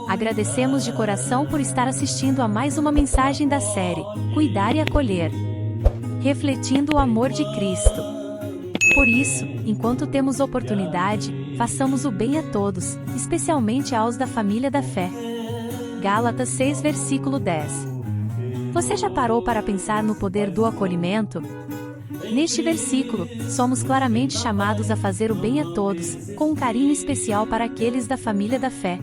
Agradecemos de coração por estar assistindo a mais uma mensagem da série Cuidar e Acolher, refletindo o amor de Cristo. Por isso, enquanto temos oportunidade, façamos o bem a todos, especialmente aos da família da fé. Gálatas 6, versículo 10. Você já parou para pensar no poder do acolhimento? Neste versículo, somos claramente chamados a fazer o bem a todos, com um carinho especial para aqueles da família da fé.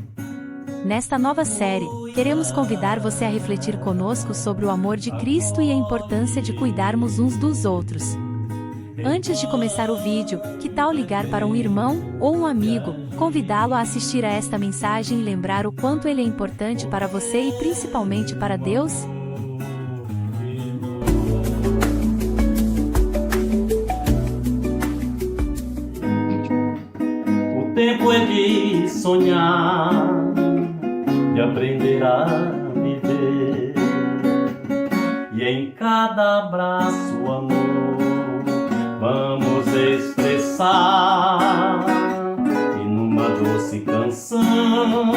Nesta nova série, queremos convidar você a refletir conosco sobre o amor de Cristo e a importância de cuidarmos uns dos outros. Antes de começar o vídeo, que tal ligar para um irmão ou um amigo, convidá-lo a assistir a esta mensagem e lembrar o quanto ele é importante para você e principalmente para Deus? O tempo é de sonhar, de aprender a viver, e em cada abraço, amor, vamos expressar, e numa doce canção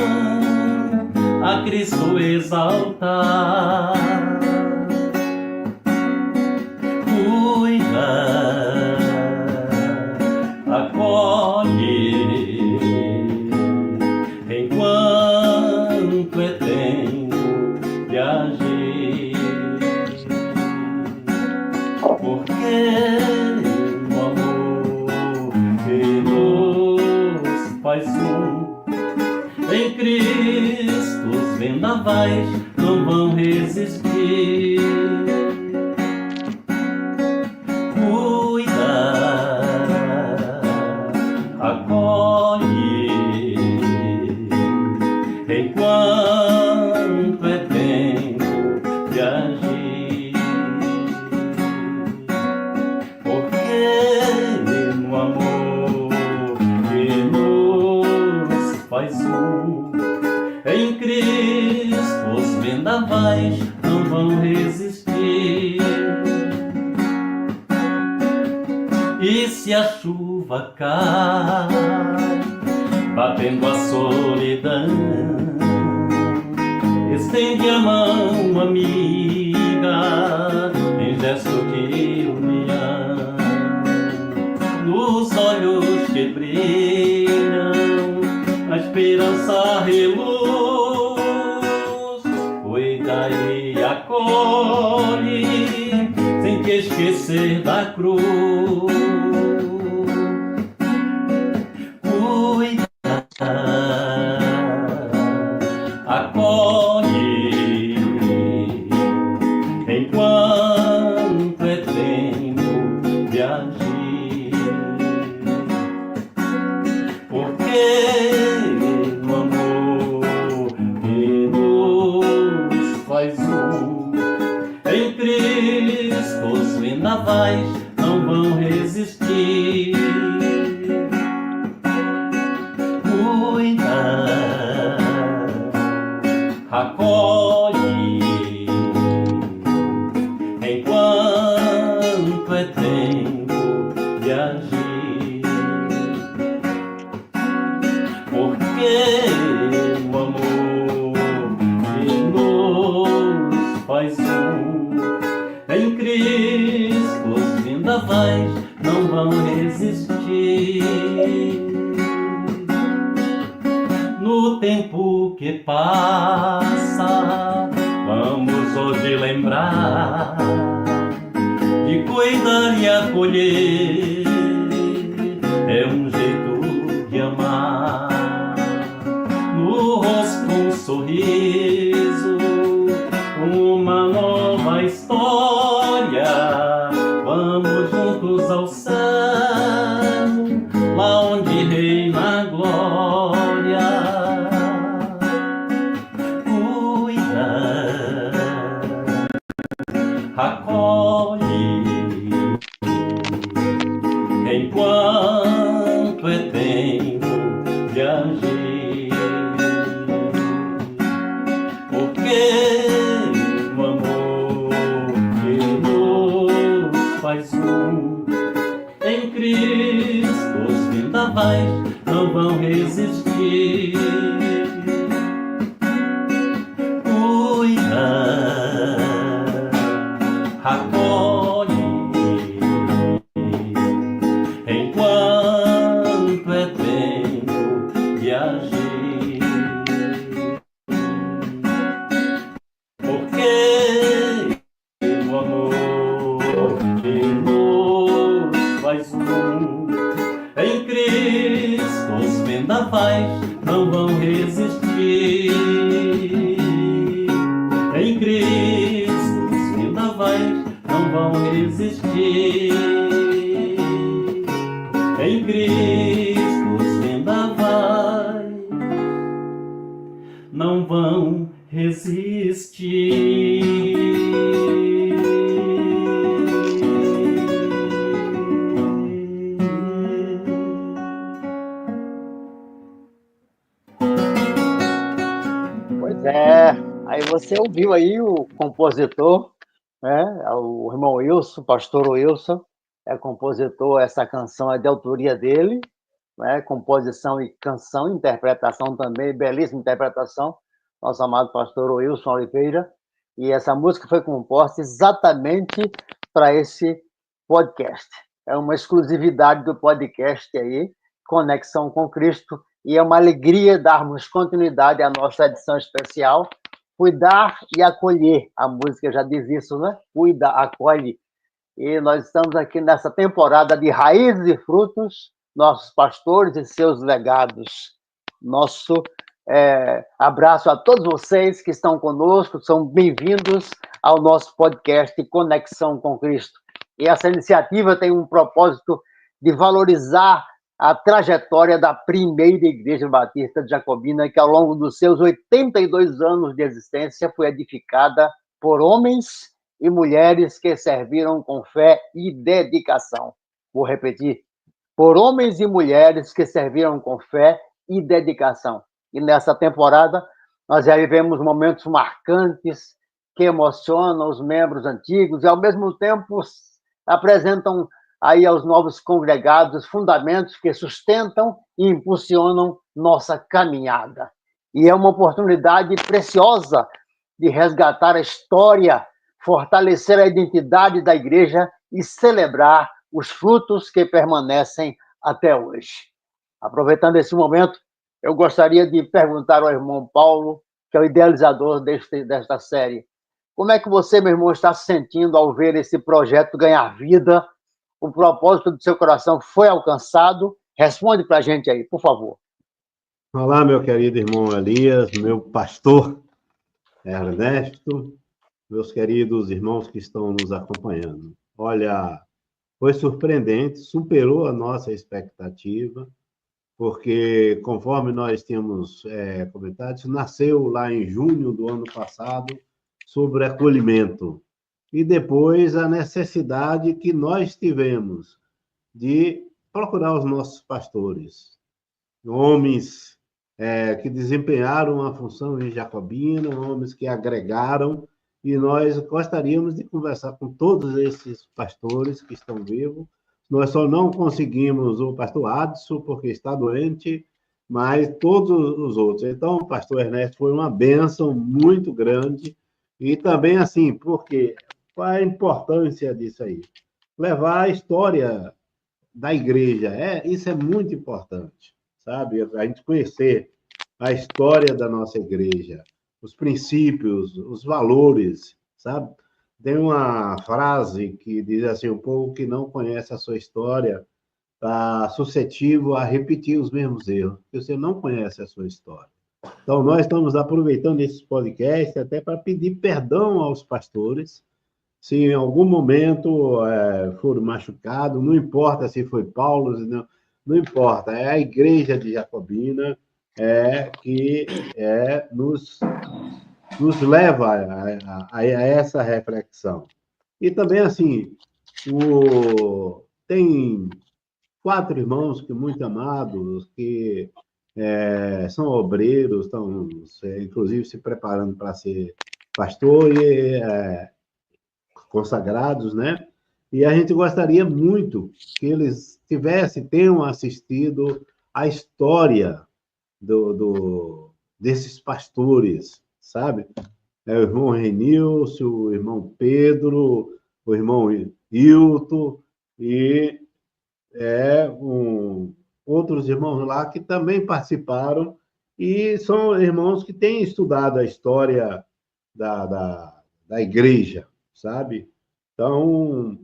a Cristo exaltar. Cuida, acolhe, enquanto é tempo de agir, porque o amor que nos faz um, em Cristo os vendavais não vão resistir. Cuida, acolhe, enquanto é tempo de agir, porque no amor que nos faz um, em Cristo os vendavais não vão resistir. E se a chuva cai, batendo a solidão, estende a mão amiga, em gesto de união. Nos olhos que brilham, a esperança reluz. Cuida e acolhe, sem te esquecer da cruz. Acolhe, enquanto é tempo de agir, porque no amor que nos faz um, em Cristo os vendavais não vão resistir. Cuida, acolhe, enquanto é tempo de agir, porque o amor que nos faz um, em Cristo os vendavais não vão resistir. No tempo que passa, vamos hoje lembrar de cuidar e acolher, é um jeito de amar. No rosto um sorriso, uma nova história, vamos juntos ao céu, lá onde reina a glória. Acolhe, enquanto é tempo de agir, porque o amor que nos faz um, em Cristo os vendavais não vão resistir. resistir. Em Cristo os vendavais não vão resistir. Em Cristo os vendavais não vão resistir. Pois é, aí você ouviu aí o compositor, né? O irmão Wilson, pastor Wilson, é compositor, essa canção é de autoria dele, né? Composição e canção, interpretação também, belíssima interpretação, nosso amado pastor Wilson Oliveira, e essa música foi composta exatamente para esse podcast. É uma exclusividade do podcast aí, Conexão com Cristo, e é uma alegria darmos continuidade à nossa edição especial, Cuidar e Acolher. A música já diz isso, né? Cuida, acolhe. E nós estamos aqui nessa temporada de Raízes e Frutos, nossos pastores e seus legados. Nosso abraço a todos vocês que estão conosco, são bem-vindos ao nosso podcast Conexão com Cristo. E essa iniciativa tem um propósito de valorizar a trajetória da primeira Igreja Batista de Jacobina, que ao longo dos seus 82 anos de existência foi edificada por homens e mulheres que serviram com fé e dedicação. Vou repetir. Por homens e mulheres que serviram com fé e dedicação. E nessa temporada, nós já vivemos momentos marcantes que emocionam os membros antigos e, ao mesmo tempo, apresentam aí aos novos congregados os fundamentos que sustentam e impulsionam nossa caminhada. E é uma oportunidade preciosa de resgatar a história, fortalecer a identidade da igreja e celebrar os frutos que permanecem até hoje. Aproveitando esse momento, eu gostaria de perguntar ao irmão Paulo, que é o idealizador desta série, como é que você, meu irmão, está se sentindo ao ver esse projeto ganhar vida? O propósito do seu coração foi alcançado? Responde para a gente aí, por favor. Olá, meu querido irmão Elias, meu pastor Ernesto, meus queridos irmãos que estão nos acompanhando. Olha, foi surpreendente, superou a nossa expectativa, porque, conforme nós tínhamos comentado, isso nasceu lá em junho do ano passado, sobre acolhimento. E depois a necessidade que nós tivemos de procurar os nossos pastores, homens que desempenharam a função em Jacobina, homens que agregaram, e nós gostaríamos de conversar com todos esses pastores que estão vivos. Nós só não conseguimos o pastor Adson, porque está doente, mas todos os outros. Então, o pastor Ernesto foi uma bênção muito grande, e também assim, porque qual é a importância disso aí? Levar a história da igreja, isso é muito importante, sabe? A gente conhecer a história da nossa igreja, os princípios, os valores, sabe? Tem uma frase que diz assim, o povo que não conhece a sua história está suscetível a repetir os mesmos erros, porque você não conhece a sua história. Então, nós estamos aproveitando esse podcast até para pedir perdão aos pastores, se em algum momento foram machucados, não importa se foi Paulo, não importa, é a igreja de Jacobina que nos leva a essa reflexão. E também, assim, tem 4 irmãos que muito amados, que são obreiros, estão, inclusive, se preparando para ser pastor e consagrados, né? E a gente gostaria muito que eles tenham assistido a história desses pastores, sabe? O irmão Renilson, o irmão Pedro, o irmão Hilton e outros irmãos lá que também participaram e são irmãos que têm estudado a história da igreja, sabe? Então,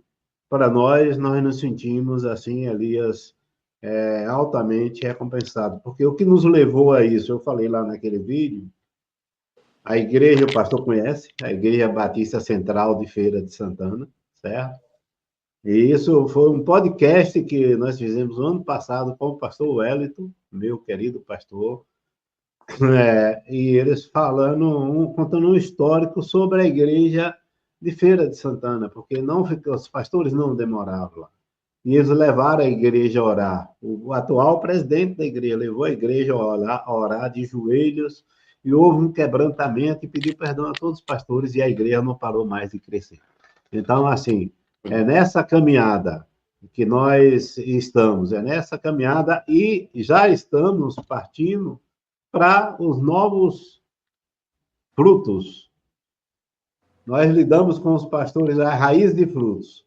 para nós nos sentimos, assim, Elias, é altamente recompensado. Porque o que nos levou a isso, eu falei lá naquele vídeo, a igreja, o pastor conhece, a Igreja Batista Central de Feira de Santana, certo? E isso foi um podcast que nós fizemos no ano passado com o pastor Wellington, meu querido pastor, e eles contando um histórico sobre a igreja de Feira de Santana, porque os pastores não demoravam lá. E eles levaram a igreja a orar. O atual presidente da igreja levou a igreja a orar de joelhos, e houve um quebrantamento e pediu perdão a todos os pastores, e a igreja não parou mais de crescer. Então, assim, é nessa caminhada que nós estamos, é nessa caminhada e já estamos partindo para os novos frutos. Nós lidamos com os pastores a raiz de frutos.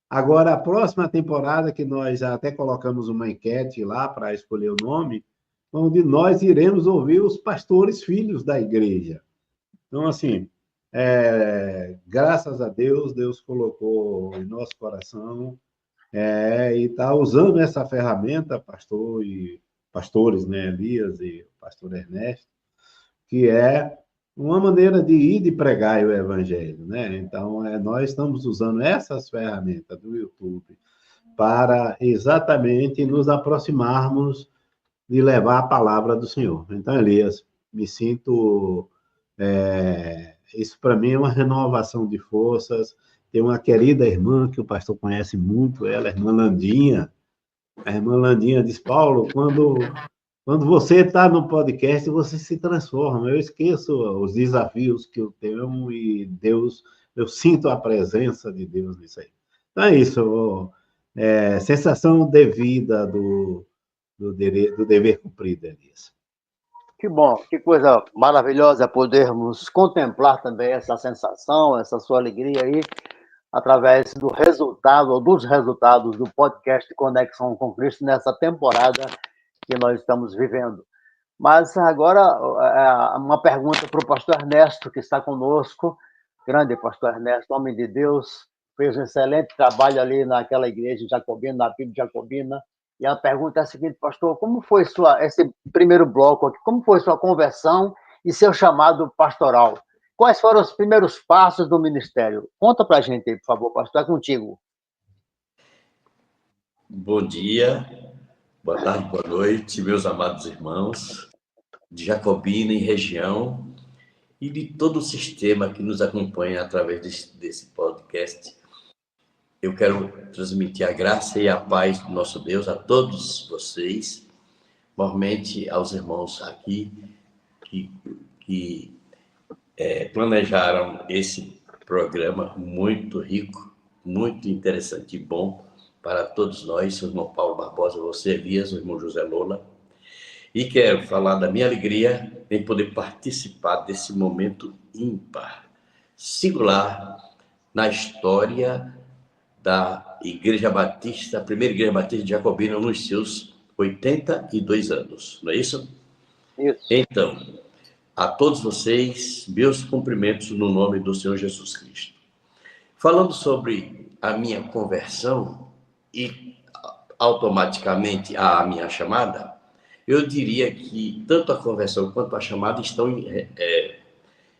Agora, a próxima temporada, que nós já até colocamos uma enquete lá para escolher o nome, onde nós iremos ouvir os pastores filhos da igreja. Então, assim, graças a Deus, Deus colocou em nosso coração e está usando essa ferramenta, pastor e pastores, né, Elias e o pastor Ernesto, que é uma maneira de ir de pregar o evangelho, né? Então, nós estamos usando essas ferramentas do YouTube para exatamente nos aproximarmos de levar a palavra do Senhor. Então, Elias, me sinto... isso para mim é uma renovação de forças. Tem uma querida irmã que o pastor conhece muito, ela, a irmã Landinha. A irmã Landinha diz, Paulo, quando você está no podcast, você se transforma. Eu esqueço os desafios que eu tenho e Deus, eu sinto a presença de Deus nisso aí. Então é isso, sensação de vida do dever cumprido, Elias. Que bom, que coisa maravilhosa podermos contemplar também essa sensação, essa sua alegria aí, através do resultado, ou dos resultados do podcast Conexão com Cristo nessa temporada que nós estamos vivendo. Mas agora, uma pergunta para o pastor Ernesto, que está conosco, grande pastor Ernesto, homem de Deus, fez um excelente trabalho ali naquela igreja jacobina, na Bíblia jacobina. E a pergunta é a seguinte, pastor, como foi esse primeiro bloco aqui? Como foi sua conversão e seu chamado pastoral? Quais foram os primeiros passos do ministério? Conta para a gente aí, por favor, pastor, é contigo. Bom dia, boa tarde, boa noite, meus amados irmãos de Jacobina e região e de todo o sistema que nos acompanha através desse podcast. Eu quero transmitir a graça e a paz do nosso Deus a todos vocês, normalmente aos irmãos aqui que planejaram esse programa muito rico, muito interessante e bom para todos nós, o irmão Paulo Barbosa, você, Elias, o irmão José Lola. E quero falar da minha alegria em poder participar desse momento ímpar, singular, na história da Igreja Batista, a primeira Igreja Batista de Jacobina, nos seus 82 anos, não é isso? Isso. Então, a todos vocês, meus cumprimentos no nome do Senhor Jesus Cristo. Falando sobre a minha conversão e automaticamente a minha chamada, eu diria que tanto a conversão quanto a chamada estão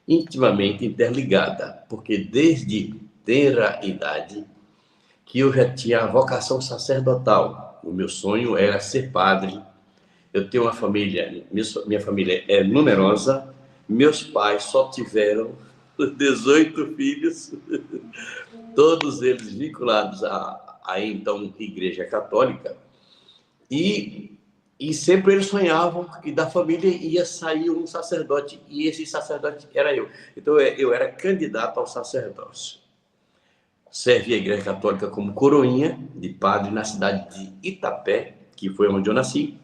intimamente interligadas, porque desde tenra idade que eu já tinha a vocação sacerdotal. O meu sonho era ser padre. Eu tenho uma família, minha família é numerosa, meus pais só tiveram 18 filhos, todos eles vinculados à então Igreja Católica, e sempre eles sonhavam que da família ia sair um sacerdote, e esse sacerdote era eu. Então eu era candidato ao sacerdócio. Servi a Igreja Católica como coroinha de padre na cidade de Itapé, que foi onde eu nasci.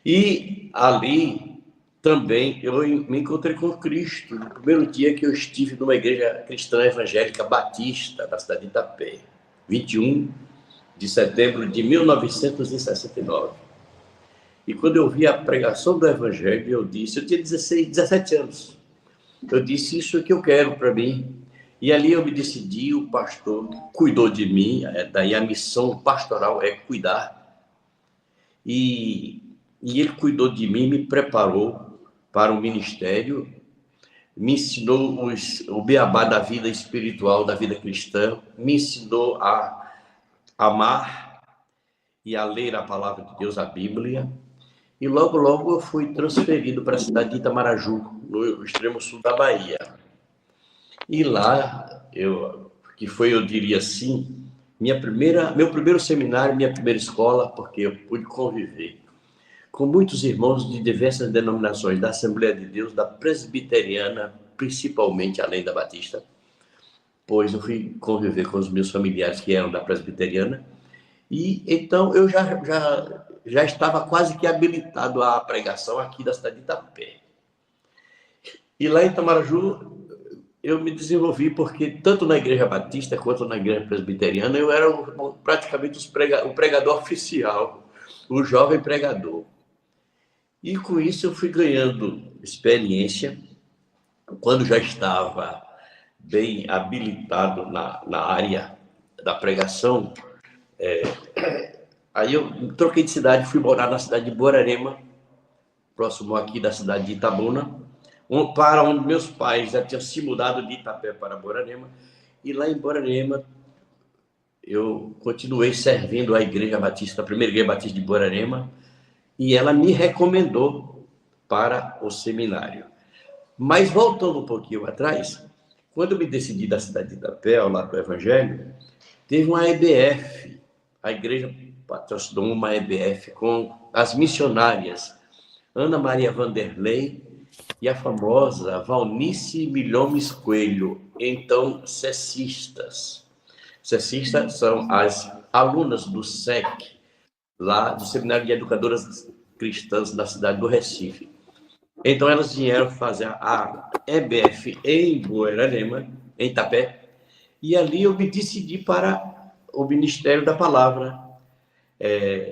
E ali também eu me encontrei com Cristo no primeiro dia que eu estive numa igreja cristã evangélica batista da cidade de Itapé, 21 de setembro de 1969. E quando eu vi a pregação do evangelho, eu tinha 17 anos, eu disse, isso é que eu quero para mim. E ali eu me decidi, o pastor cuidou de mim, daí a missão pastoral é cuidar e ele cuidou de mim, me preparou para o ministério, me ensinou o beabá da vida espiritual, da vida cristã, me ensinou a amar e a ler a palavra de Deus, a Bíblia. E logo, logo eu fui transferido para a cidade de Itamaraju, no extremo sul da Bahia. E lá, que foi, eu diria assim, meu primeiro seminário, minha primeira escola, porque eu pude conviver com muitos irmãos de diversas denominações, da Assembleia de Deus, da Presbiteriana, principalmente além da Batista, pois eu fui conviver com os meus familiares que eram da Presbiteriana, e então eu já estava quase que habilitado à pregação aqui da cidade de Itapé. E lá em Itamaraju, eu me desenvolvi porque tanto na igreja batista quanto na igreja presbiteriana eu era praticamente o pregador oficial, o jovem pregador. E com isso eu fui ganhando experiência. Quando já estava bem habilitado na área da pregação, aí eu troquei de cidade, fui morar na cidade de Borarema, próximo aqui da cidade de Itabuna, para onde meus pais já tinham se mudado de Itapé para Borarema, e lá em Borarema eu continuei servindo a Igreja Batista, a primeira Igreja Batista de Borarema, e ela me recomendou para o seminário. Mas voltando um pouquinho atrás, quando eu me decidi da cidade de Itapé, ao lado do Evangelho, teve uma EBF, a igreja patrocinou uma EBF com as missionárias Ana Maria Vanderlei e a famosa Valnice Milhomes Coelho, então cessistas. Cessistas são as alunas do SEC, lá do Seminário de Educadoras Cristãs da cidade do Recife. Então elas vieram fazer a EBF em Borarema, em Itapé, e ali eu me decidi para o Ministério da Palavra,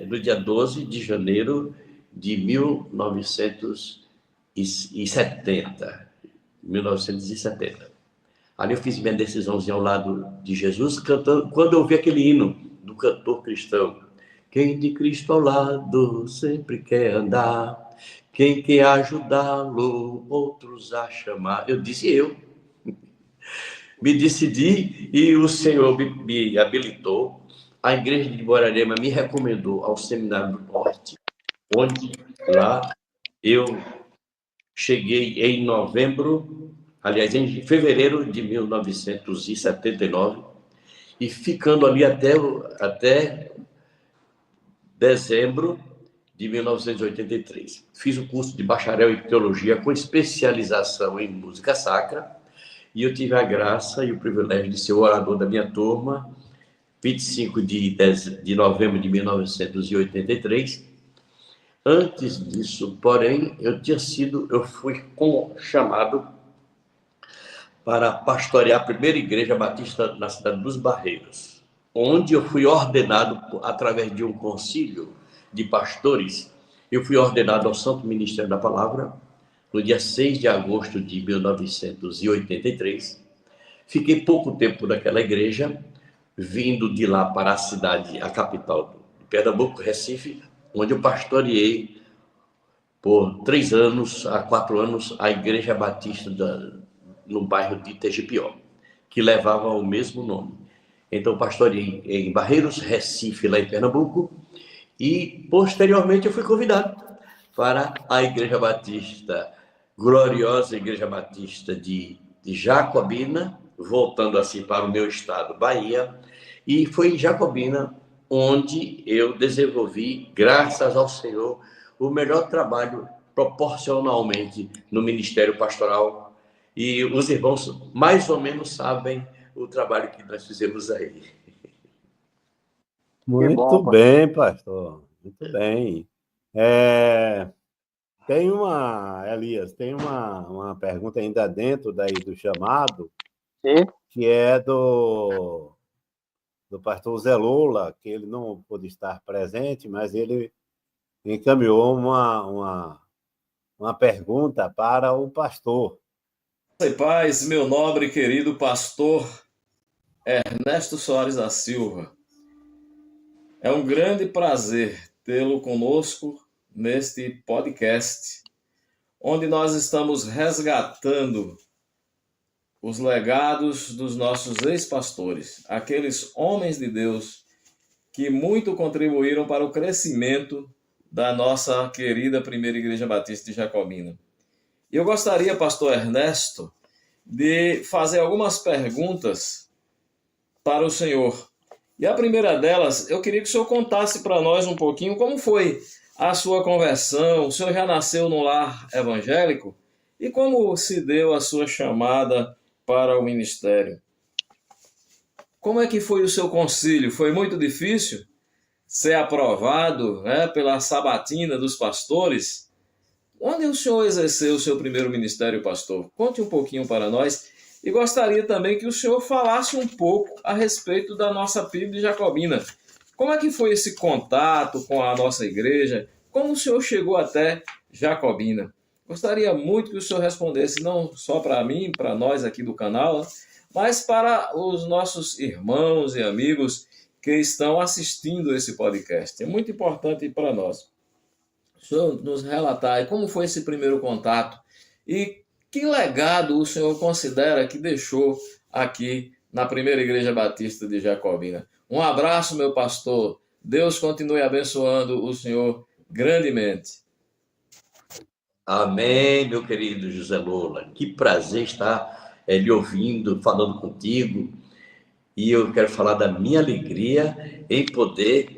no dia 12 de janeiro de 1970. Ali eu fiz minha decisãozinha ao lado de Jesus, cantando, quando eu ouvi aquele hino do cantor cristão: quem de Cristo ao lado sempre quer andar, quem quer ajudá-lo, outros a chamar. Eu disse, eu me decidi e o Senhor me habilitou. A igreja de Borarema me recomendou ao Seminário do Norte, onde lá eu cheguei em em fevereiro de 1979, e ficando ali até dezembro de 1983. Fiz o curso de bacharel em teologia com especialização em música sacra, e eu tive a graça e o privilégio de ser o orador da minha turma, 25 de novembro de 1983. Antes disso, porém, eu fui chamado para pastorear a primeira igreja batista na cidade dos Barreiros, onde eu fui ordenado através de um concílio de pastores. Eu fui ordenado ao Santo Ministério da Palavra no dia 6 de agosto de 1983. Fiquei pouco tempo naquela igreja, vindo de lá para a cidade, a capital de Pernambuco, Recife, onde eu pastoreei por 4 anos a Igreja Batista no bairro de Tegipió, que levava o mesmo nome. Então, pastoreei em Barreiros, Recife, lá em Pernambuco, e posteriormente eu fui convidado para a Igreja Batista, gloriosa Igreja Batista de Jacobina, voltando assim para o meu estado, Bahia, e foi em Jacobina onde eu desenvolvi, graças ao Senhor, o melhor trabalho proporcionalmente no ministério pastoral, e os irmãos mais ou menos sabem o trabalho que nós fizemos aí. Muito bem, pastor, muito bem. Elias, tem uma pergunta ainda dentro daí do chamado, Sim. Que é do pastor Zé Lula, que ele não pôde estar presente, mas ele encaminhou uma pergunta para o pastor. Graça e paz, meu nobre e querido pastor Ernesto Soares da Silva. É um grande prazer tê-lo conosco neste podcast, onde nós estamos resgatando os legados dos nossos ex-pastores, aqueles homens de Deus que muito contribuíram para o crescimento da nossa querida Primeira Igreja Batista de Jacobina. E eu gostaria, pastor Ernesto, de fazer algumas perguntas para o senhor. E a primeira delas, eu queria que o senhor contasse para nós um pouquinho como foi a sua conversão. O senhor já nasceu num lar evangélico? E como se deu a sua chamada para o ministério? Como é que foi o seu concílio? Foi muito difícil ser aprovado, pela sabatina dos pastores? Onde o senhor exerceu o seu primeiro ministério, pastor? Conte um pouquinho para nós. E gostaria também que o senhor falasse um pouco a respeito da nossa PIB de Jacobina. Como é que foi esse contato com a nossa igreja? Como o senhor chegou até Jacobina? Gostaria muito que o senhor respondesse, não só para mim, para nós aqui do canal, mas para os nossos irmãos e amigos que estão assistindo esse podcast. É muito importante para nós. O senhor nos relatar aí como foi esse primeiro contato e que legado o senhor considera que deixou aqui na Primeira Igreja Batista de Jacobina. Um abraço, meu pastor. Deus continue abençoando o senhor grandemente. Amém, meu querido José Lola. Que prazer estar lhe ouvindo, falando contigo. E eu quero falar da minha alegria em poder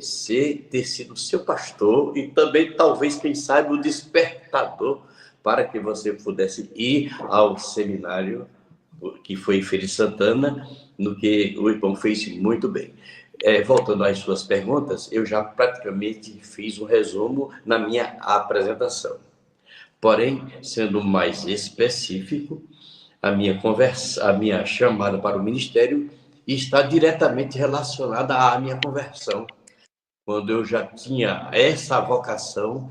ter sido seu pastor e também, talvez, quem sabe, o despertador para que você pudesse ir ao seminário que foi em Feira de Santana, no que o irmão fez muito bem. Voltando às suas perguntas, eu já praticamente fiz um resumo na minha apresentação. Porém, sendo mais específico, a minha chamada para o ministério está diretamente relacionada à minha conversão, quando eu já tinha essa vocação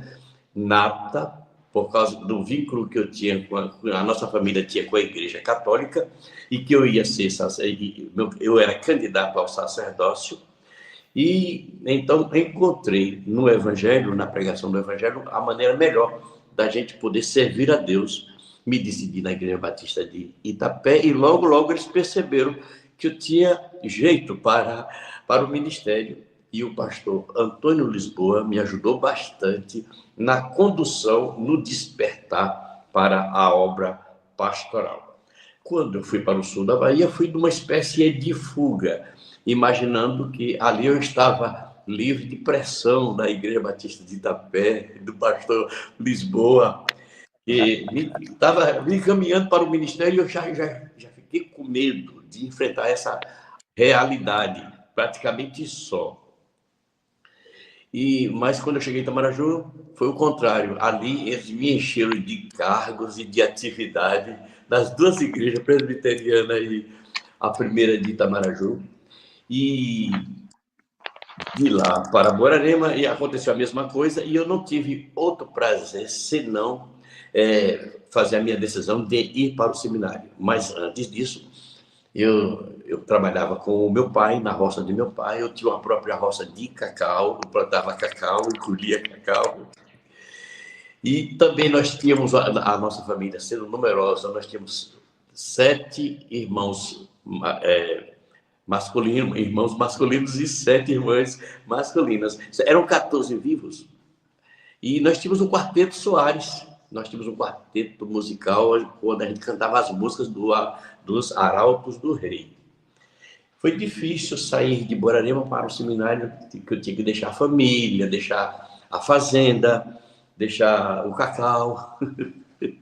nata, por causa do vínculo que eu tinha a nossa família tinha com a Igreja Católica, e que eu ia ser eu era candidato ao sacerdócio, e então encontrei no Evangelho, na pregação do Evangelho, a maneira melhor da gente poder servir a Deus. Me decidi na Igreja Batista de Itapé, e logo eles perceberam que eu tinha jeito para o ministério, e o pastor Antônio Lisboa me ajudou bastante na condução, no despertar para a obra pastoral. Quando eu fui para o sul da Bahia, fui numa espécie de fuga, imaginando que ali eu estava livre de pressão da Igreja Batista de Itapé, do pastor Lisboa, e estava me encaminhando para o ministério, e eu já fiquei com medo de enfrentar essa realidade, praticamente só. Mas quando eu cheguei em Itamaraju, foi o contrário. Ali eles me encheram de cargos e de atividade das duas igrejas, presbiteriana e a primeira de Itamaraju. E de lá para Borarema, e aconteceu a mesma coisa, e eu não tive outro prazer senão fazer a minha decisão de ir para o seminário. Mas antes disso, eu trabalhava com o meu pai, na roça de meu pai. Eu tinha uma própria roça de cacau, eu plantava cacau e colhia cacau. E também nós tínhamos, a nossa família sendo numerosa, nós tínhamos 7 irmãos masculinos e 7 irmãs masculinas. Eram 14 vivos. E nós tínhamos um quarteto Soares. Nós tínhamos um quarteto musical quando a gente cantava as músicas dos Arautos do Rei. Foi difícil sair de Borarema para o seminário, que eu tinha que deixar a família, deixar a fazenda, deixar o cacau,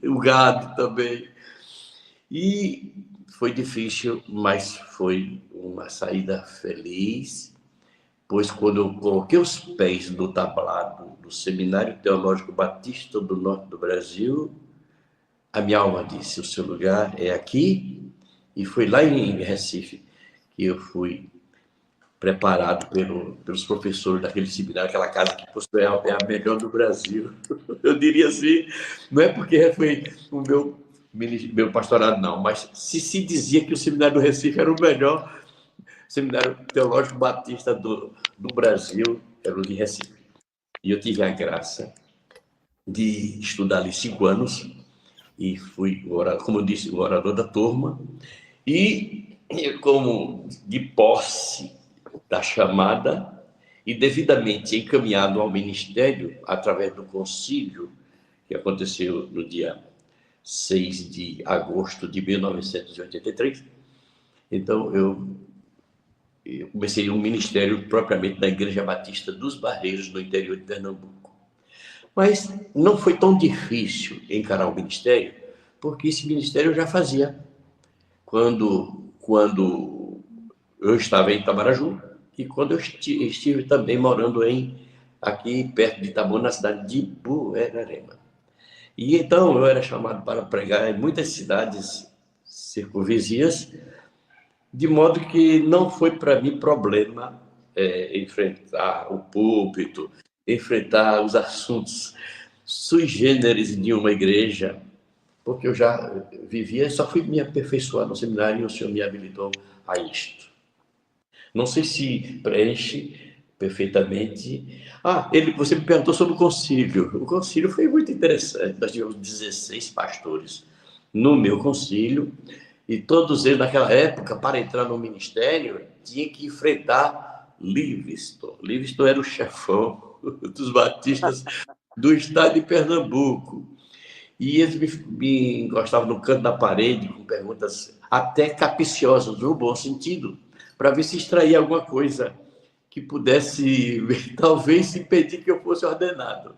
o gado também. E foi difícil, mas foi uma saída feliz, pois quando eu coloquei os pés no tablado do Seminário Teológico Batista do Norte do Brasil, a minha alma disse: o seu lugar é aqui. E foi lá em Recife que eu fui preparado pelos professores daquele seminário, aquela casa que é a melhor do Brasil. Eu diria assim, não é porque foi o meu pastorado, não, mas se dizia que o Seminário do Recife era o melhor Seminário Teológico Batista do Brasil, era o de Recife. E eu tive a graça de estudar ali 5 anos e fui, como eu disse, o orador da turma. E como de posse da chamada e devidamente encaminhado ao ministério através do concílio que aconteceu no dia 6 de agosto de 1983. Então, eu comecei um ministério propriamente da Igreja Batista dos Barreiros, no interior de Pernambuco. Mas não foi tão difícil encarar o ministério, porque esse ministério eu já fazia quando eu estava em Itamaraju e quando eu estive também morando aqui perto de Itabuna, na cidade de Buerarema. E então eu era chamado para pregar em muitas cidades circunvizinhas, de modo que não foi para mim problema enfrentar o púlpito, enfrentar os assuntos sui generis de uma igreja, porque eu já vivia, só fui me aperfeiçoar no seminário e o Senhor me habilitou a isto. Não sei se preenche perfeitamente. Você me perguntou sobre o concílio. O concílio foi muito interessante. Nós tivemos 16 pastores no meu concílio, e todos eles, naquela época, para entrar no ministério, tinha que enfrentar Livingstone. Livingstone era o chefão dos batistas do estado de Pernambuco. E eles me encostavam no canto da parede com perguntas até capciosas, no bom sentido, para ver se extraía alguma coisa que pudesse, talvez, impedir que eu fosse ordenado,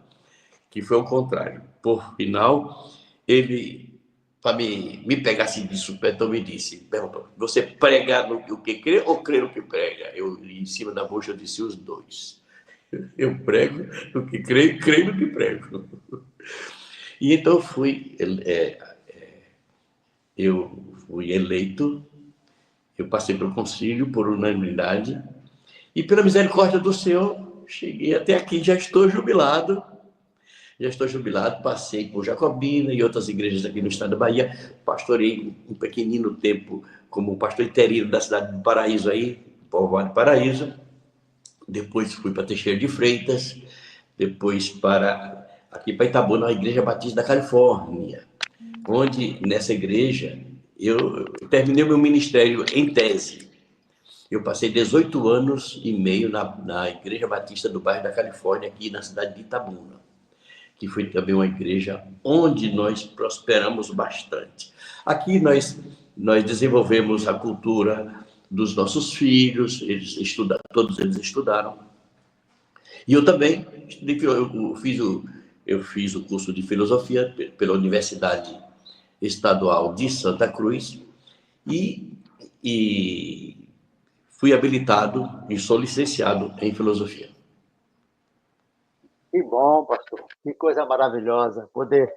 que foi o contrário. Por final, ele, para me pegar assim de supetão, me perguntou, você prega no que crê ou crê no que prega? Eu, em cima da bucha, eu disse os dois. Eu prego no que creio e creio no que prego. E então eu fui eleito, eu passei pelo concílio por unanimidade, e pela misericórdia do Senhor, cheguei até aqui, já estou jubilado, passei por Jacobina e outras igrejas aqui no estado da Bahia, pastorei um pequenino tempo como pastor interino da cidade do Paraíso aí, povoado de Paraíso, depois fui para Teixeira de Freitas, depois aqui para Itabuna, na Igreja Batista da Califórnia, onde nessa igreja eu terminei o meu ministério em tese. Eu passei 18 anos e meio na Igreja Batista do bairro da Califórnia, aqui na cidade de Itabuna, que foi também uma igreja onde nós prosperamos bastante. Aqui nós desenvolvemos a cultura dos nossos filhos, todos eles estudaram. E eu também eu fiz o curso de filosofia pela Universidade Estadual de Santa Cruz e fui habilitado e sou licenciado em filosofia. Que bom, pastor. Que coisa maravilhosa poder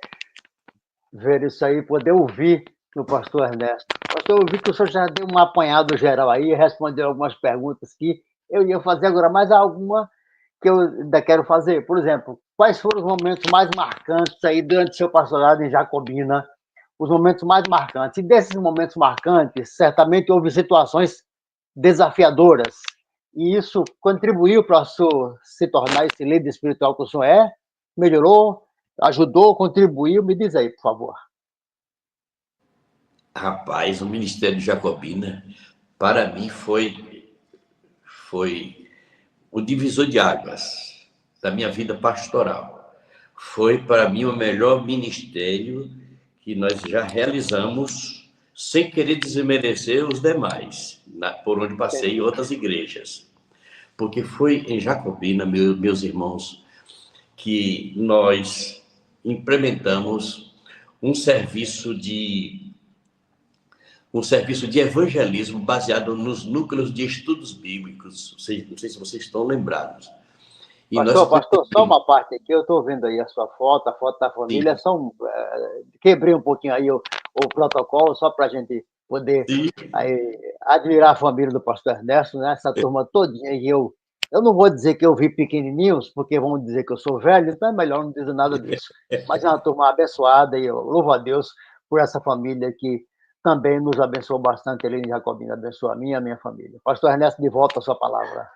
ver isso aí, poder ouvir do pastor Ernesto. Pastor, eu vi que o senhor já deu um apanhado geral aí, respondeu algumas perguntas que eu ia fazer agora, mas há alguma que eu ainda quero fazer. Por exemplo, quais foram os momentos mais marcantes aí durante o seu pastorado em Jacobina? Os momentos mais marcantes. E desses momentos marcantes, certamente houve situações desafiadoras. E isso contribuiu para o senhor se tornar esse líder espiritual que o senhor é? Melhorou? Ajudou? Contribuiu? Me diz aí, por favor. Rapaz, o Ministério Jacobina, para mim, foi o divisor de águas da minha vida pastoral. Foi, para mim, o melhor ministério que nós já realizamos, sem querer desmerecer os demais, por onde passei em outras igrejas. Porque foi em Jacobina, meus irmãos, que nós implementamos um serviço de evangelismo baseado nos núcleos de estudos bíblicos. Não sei se vocês estão lembrados. Pastor, só uma parte aqui, eu estou vendo aí a sua foto, a foto da família, quebrei um pouquinho aí o protocolo, só para a gente poder aí, admirar a família do pastor Ernesto, né? Essa turma todinha, e eu não vou dizer que eu vi pequenininhos, porque vão dizer que eu sou velho, então é melhor não dizer nada disso. Mas é uma turma abençoada, e eu louvo a Deus por essa família que também nos abençoou bastante, ele em Jacobina, abençoa a minha família. Pastor Ernesto, de volta a sua palavra.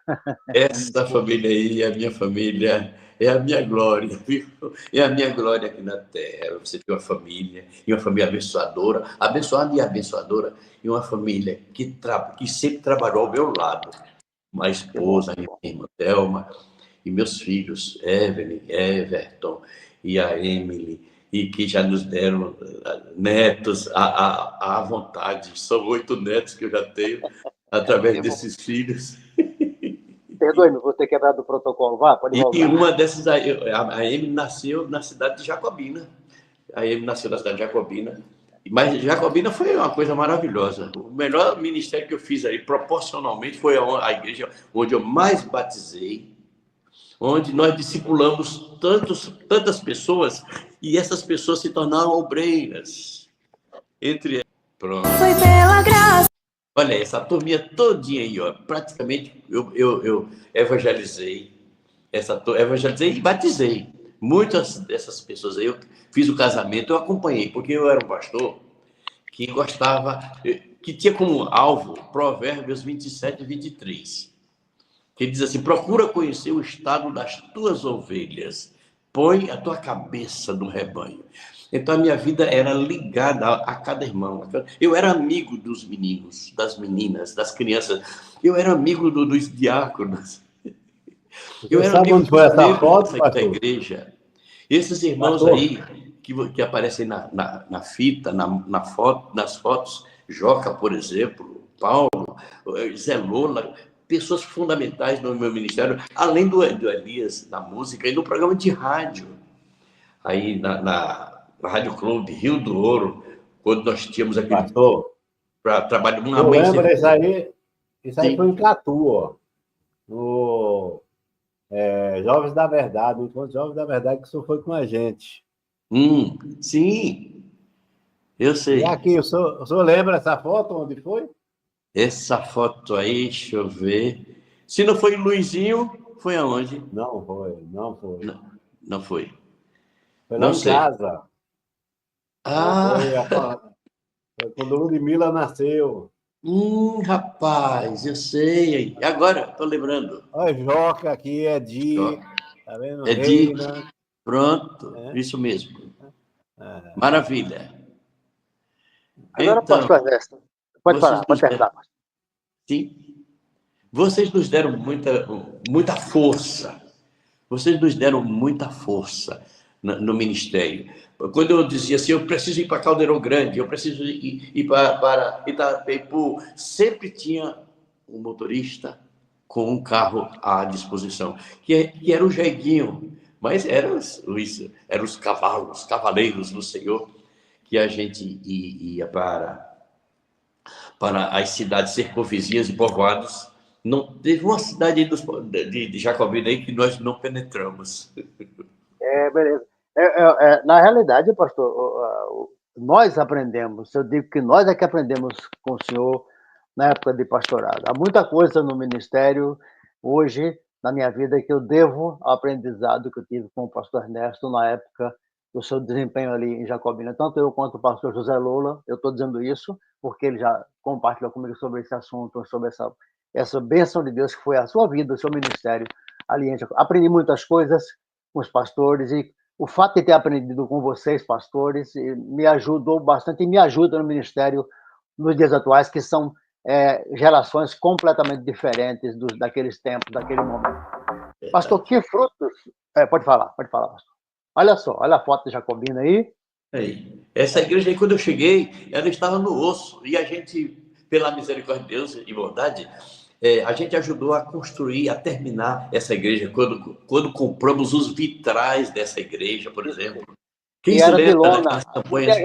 Essa família aí é a minha família, é a minha glória, viu? É a minha glória aqui na terra. Você tem uma família, e uma família abençoadora, abençoada e abençoadora, e uma família que sempre trabalhou ao meu lado. Uma esposa, minha irmã Thelma, e meus filhos, Evelyn, Everton e a Emily, e que já nos deram netos à vontade. São 8 netos que eu já tenho através desses filhos. Perdoe-me, vou ter quebrado o protocolo. Vá, pode voltar. E uma dessas, a Emily nasceu na cidade de Jacobina. A Emily nasceu na cidade de Jacobina. Mas Jacobina foi uma coisa maravilhosa. O melhor ministério que eu fiz aí, proporcionalmente, foi a igreja onde eu mais batizei, onde nós discipulamos tantas pessoas, e essas pessoas se tornaram obreiras. Entre elas. Pronto. Foi pela graça. Olha, essa turminha todinha aí, ó, praticamente eu evangelizei, evangelizei e batizei. Muitas dessas pessoas aí, eu fiz o casamento, eu acompanhei, porque eu era um pastor que gostava, que tinha como alvo Provérbios 27 e 23, que diz assim: procura conhecer o estado das tuas ovelhas, põe a tua cabeça no rebanho. Então, a minha vida era ligada a cada irmão. Eu era amigo dos meninos, das meninas, das crianças. Eu era amigo dos diáconos. Eu era amigo dos membros da igreja. Esses irmãos aí, que aparecem na fita, nas fotos, Joca, por exemplo, Paulo, Zé Lola, pessoas fundamentais no meu ministério, além do Elias, na música e no programa de rádio. Aí, na Rádio Clube, Rio do Ouro, quando nós tínhamos aquele... Pastor, trabalho uma eu mãe... lembro, isso aí foi em Catu, ó. No Jovens da Verdade, no encontro Jovens da Verdade, que o senhor foi com a gente. Sim, eu sei. E aqui, o senhor lembra essa foto, onde foi? Essa foto aí, deixa eu ver. Se não foi Luizinho, foi aonde? Não foi. Não foi. Foi lá Não em sei. casa. Foi quando Ludmila nasceu. Rapaz, eu sei. Agora, estou lembrando. Olha, Joca aqui, Edi. Tá vendo? Edi. Reina. Pronto, isso mesmo. Maravilha. Agora, então, pastor Ernesto, pode falar, pode terminar. Sim. Vocês nos deram muita força. Vocês nos deram muita força no ministério. Quando eu dizia assim, eu preciso ir para Caldeirão Grande, eu preciso ir para Itapeipu, sempre tinha um motorista com um carro à disposição, que era o jeiguinho, mas eram os cavaleiros do Senhor, que a gente ia para as cidades circunvizinhas e povoados. Não teve uma cidade de Jacobina aí que nós não penetramos. Beleza. Na realidade, pastor, nós aprendemos, eu digo que nós é que aprendemos com o senhor na época de pastorado. Há muita coisa no ministério hoje, na minha vida, que eu devo ao aprendizado que eu tive com o pastor Ernesto na época do seu desempenho ali em Jacobina. Tanto eu quanto o pastor José Lola, eu estou dizendo isso porque ele já compartilhou comigo sobre esse assunto, sobre essa bênção de Deus que foi a sua vida, o seu ministério ali em Jacobina. Aprendi muitas coisas com os pastores e o fato de ter aprendido com vocês, pastores, me ajudou bastante e me ajuda no ministério nos dias atuais, que são gerações completamente diferentes daqueles tempos, daquele momento. Pastor, que frutos... Pode falar, pastor. Olha só, olha a foto de Jacobina aí. Essa igreja aí, quando eu cheguei, ela estava no osso, e a gente, pela misericórdia de Deus e bondade, a gente ajudou a construir, a terminar essa igreja, quando compramos os vitrais dessa igreja, por exemplo. Quem se lembra daquelas campanhas?